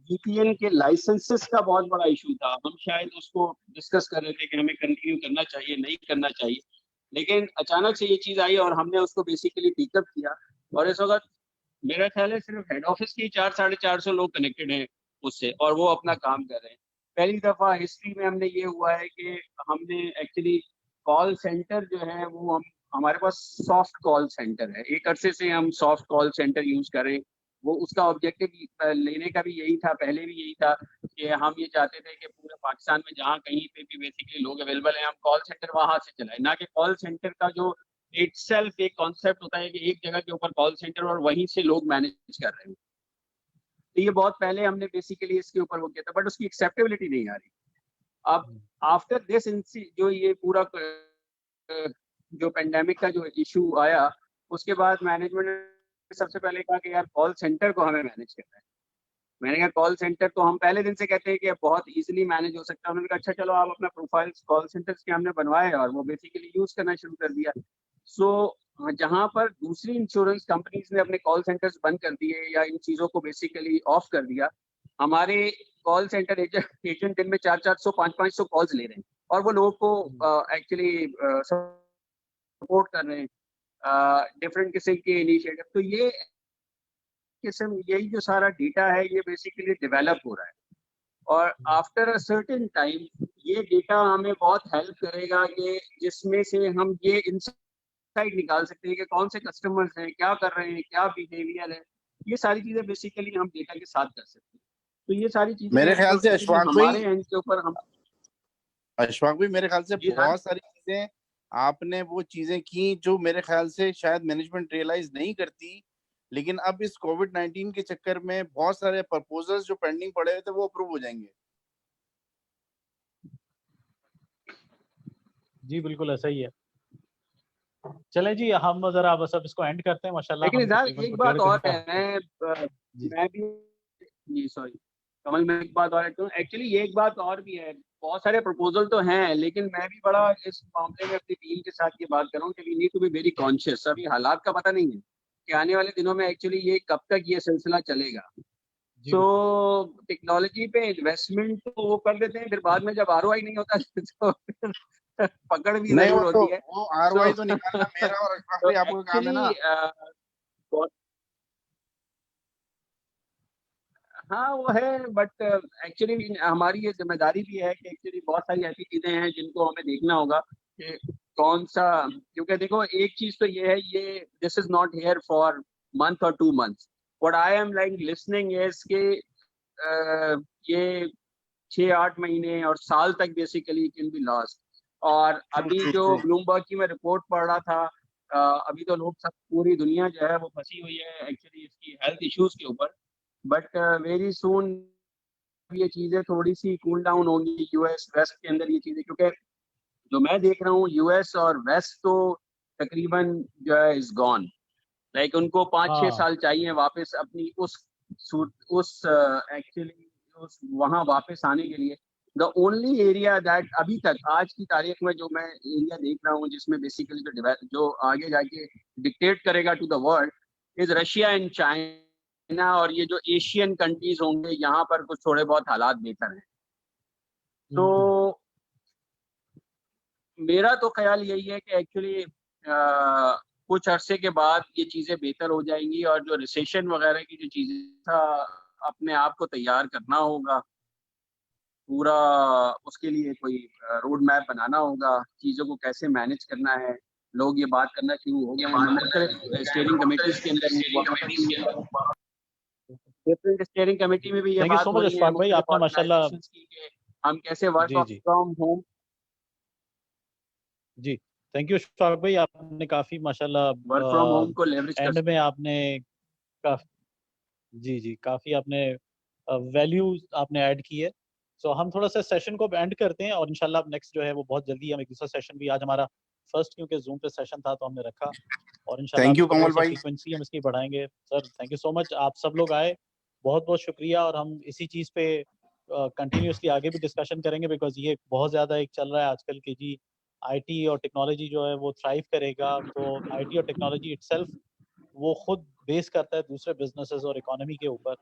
VPN के लाइसेंसेस का बहुत बड़ा इशू था। हम शायद उसको डिस्कस कर रहे थे कि हमें कंटिन्यू करना चाहिए नहीं करना चाहिए, लेकिन अचानक से ये चीज़ आई और हमने उसको बेसिकली पिकअप किया। और इस वक्त मेरा ख्याल है सिर्फ हेड ऑफिस के 400-450 लोग कनेक्टेड हैं उससे, और वो अपना काम कर रहे हैं। पहली दफ़ा हिस्ट्री में हमने ये हुआ है कि हमने एक्चुअली कॉल सेंटर जो है वो हमारे पास सॉफ्ट कॉल सेंटर है। एक अरसे से हम सॉफ्ट कॉल सेंटर यूज़ करें, वो उसका ऑब्जेक्टिव लेने का भी यही था, पहले भी यही था कि हम ये चाहते थे कि पूरे पाकिस्तान में जहाँ कहीं पे भी बेसिकली लोग अवेलेबल हैं, हम कॉल सेंटर वहाँ से चलाएं, ना कि कॉल सेंटर का जो इटसेल्फ एक कॉन्सेप्ट होता है कि एक जगह के ऊपर कॉल सेंटर और वहीं से लोग मैनेज कर रहे हैं। तो ये बहुत पहले हमने बेसिकली इसके ऊपर वो किया था, बट उसकी एक्सेप्टेबिलिटी नहीं आ रही। अब आफ्टर दिस जो ये पूरा जो पेंडेमिक का जो इशू आया, उसके बाद मैनेजमेंट ने सबसे पहले कहा कि यार कॉल सेंटर को हमें मैनेज करना है। मैंने कहा कॉल सेंटर तो हम पहले दिन से कहते हैं कि बहुत इजीली मैनेज हो सकता है। उन्होंने कहा अच्छा चलो आप अपना प्रोफाइल्स कॉल सेंटर्स के हमने बनवाए और वो बेसिकली यूज करना शुरू कर दिया। सो जहां पर दूसरी इंश्योरेंस कंपनीज ने अपने कॉल सेंटर्स बंद कर दिए या इन चीज़ों को बेसिकली ऑफ कर दिया, हमारे कॉल सेंटर एजेंट दिन में 400-400 500-500 कॉल्स ले रहे हैं और वो लोगों को एक्चुअली सपोर्ट कर रहे हैं डिफरेंट किस्म के इनिशिएटिव। तो ये किस्म यही जो सारा डेटा है ये बेसिकली डेवलप हो रहा है, और आफ्टर अ सर्टेन टाइम ये डेटा हमें बहुत हेल्प करेगा कि जिसमें से हम ये इनसाइट निकाल सकते हैं कि कौन से कस्टमर्स हैं, क्या कर रहे हैं, क्या बिहेवियर है। ये सारी चीजें बेसिकली हम डेटा के साथ कर सकते हैं। तो ये सारी चीजें मेरे ख्याल से अशफाक हमारे एंड के ऊपर हम अशफाक भाई मेरे ख्याल से बहुत सारी चीजें आपने वो चीजें की जो मेरे ख्याल से शायद मैनेजमेंट रियलाइज नहीं करती, लेकिन अब इस कोविड-19 के चक्कर में बहुत सारे प्रपोजल्स जो पेंडिंग पड़े हुए थे वो अप्रूव हो जाएंगे। जी बिल्कुल ऐसा ही है। चले जी हम जरा बस अब इसको एंड करते हैं। माशाल्लाह लेकिन एक बात और है, मैं भी जी सॉरी कमल, मैं एक बात और ऐड करूं। एक्चुअली ये एक बात और भी है, बहुत सारे प्रपोजल तो हैं, लेकिन मैं भी बड़ा इस मामले में अपनी टीम के साथ ये बात कर रहा हूँ कि we need to be very conscious. अभी हालात का पता नहीं है कि आने वाले दिनों में एक्चुअली ये कब तक ये सिलसिला चलेगा। तो टेक्नोलॉजी पे इन्वेस्टमेंट तो वो कर देते हैं, फिर बाद में जब ROI नहीं होता तो पकड़ भी जरूर होती है। वो ROI तो निकालना मेरा और अशफाक भाई आपको काम है ना। हाँ वो है, बट एक्चुअली हमारी ये जिम्मेदारी भी है कि एक्चुअली बहुत सारी ऐसी चीजें हैं जिनको हमें देखना होगा कि कौन सा, क्योंकि देखो एक चीज तो ये है, ये this is not here for month और 2 months। What I am like listening is के ये 6-8 महीने और साल तक बेसिकली कैन बी लॉस्ट। और अभी जो ब्लूमबर्ग की मैं रिपोर्ट पढ़ रहा था, अभी तो लोग सब पूरी दुनिया जो है वो फंसी हुई है एक्चुअली इसकी हेल्थ इश्यूज के ऊपर, बट वेरी सून ये चीजें थोड़ी सी कूल डाउन होंगी US वेस्ट के अंदर ये चीजें, क्योंकि जो मैं देख रहा हूँ US और वेस्ट तो तकरीबन जो है इज गॉन। लाइक उनको 5-6 साल चाहिए वापस अपनी उस एक्चुअली उस वहाँ वापस आने के लिए। द ओनली एरिया दैट अभी तक आज की तारीख में जो मैं एरिया देख रहा हूँ जिसमें बेसिकली जो आगे जाके डिक्टेट करेगा to the world is Russia and China, और ये जो एशियन कंट्रीज होंगे यहाँ पर कुछ थोड़े बहुत हालात बेहतर हैं। तो मेरा तो ख्याल यही है कि एक्चुअली कुछ अरसे के बाद ये चीज़ें बेहतर हो जाएंगी, और जो रिसेशन वगैरह की जो चीज़ें था अपने आप को तैयार करना होगा पूरा, उसके लिए कोई रोड मैप बनाना होगा, चीज़ों को कैसे मैनेज करना है। लोग ये बात करना शुरू हो गए स्टीयरिंग कमेटीज के अंदर, डिफरेंट स्टीयरिंग कमेटी में भी ये बात हो रही है भाई आपने माशाल्लाह हम कैसे वर्क फ्रॉम होम। जी थैंक यू अशफाक भाई, आपने काफी माशाल्लाह वर्क फ्रॉम होम को लेवरेज एंड में आपने जी काफी आपने वैल्यू आपने ऐड की है। सो हम थोड़ा सा सेशन को एंड करते हैं और इंशाल्लाह अब नेक्स्ट जो है वो बहुत जल्दी हम एक दूसरा सेशन भी, आज हमारा फर्स्ट क्योंकि जूम पे सेशन था तो हमने रखा, और इंशाल्लाह थैंक यू कमल भाई, फ्रीक्वेंसी हम इसकी बढ़ाएंगे। Sir thank you so much, आप सब लोग आए, बहुत बहुत शुक्रिया, और हम इसी चीज़ पे कंटिन्यूसली आगे भी डिस्कशन करेंगे, बिकॉज ये बहुत ज़्यादा एक चल रहा है आजकल कि जी आईटी और टेक्नोलॉजी जो है वो थ्राइव करेगा, तो आईटी और टेक्नोलॉजी इटसेल्फ वो खुद बेस करता है दूसरे बिजनेसेस और इकोनॉमी के ऊपर।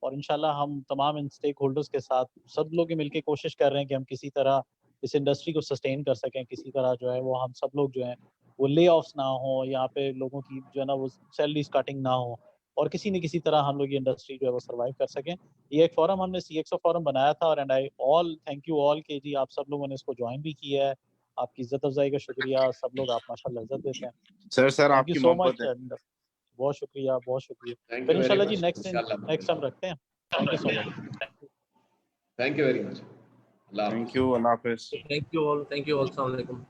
और इंशाल्लाह हम तमाम इन स्टेक होल्डर्स के साथ सब लोग मिलकर कोशिश कर रहे हैं कि हम किसी तरह इस इंडस्ट्री को सस्टेन कर सकें, किसी तरह जो है वो हम सब लोग जो है वो ले ऑफ्स ना हो, यहाँ पे लोगों की जो है ना वो सैलरीज कटिंग ना हो, और किसी न किसी तरह हम लोग ये इंडस्ट्री जो है वो सर्वाइव कर सकें। ये एक फोरम हमने CXO फोरम बनाया था, और and I all thank you all के जी आप सब लोगों ने इसको ज्वाइन भी किया है। आपकी इज्जत अफजाई का शुक्रिया, सब लोग आप माशाल्लाह इज्जत देते हैं। सर थैंक आपकी यू सो मोहब्बत मच, है। बहुत शुक्रिया, बहुत शुक्रिया। Thank फिर you very इंशाल्लाह जी much. नेक्स्ट टाइम रखते हैं। Thank you so much. Thank you very much. Allah thank you, Allah Hafiz. Thank you all, thank you all, अस्सलाम वालेकुम।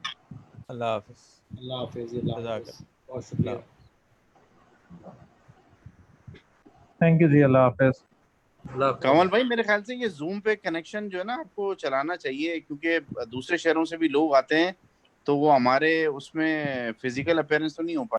अल्लाह हाफिज। अल्लाह हाफिज, अल्लाह जज़ाक हाफिज, बहुत शुक्रिया। थैंक यू जी, अल्लाह हाफिज। कमल भाई मेरे ख्याल से ये जूम पे कनेक्शन जो है ना आपको चलाना चाहिए, क्योंकि दूसरे शहरों से भी लोग आते हैं तो वो हमारे उसमें फिजिकल अपीयरेंस तो नहीं हो पाता।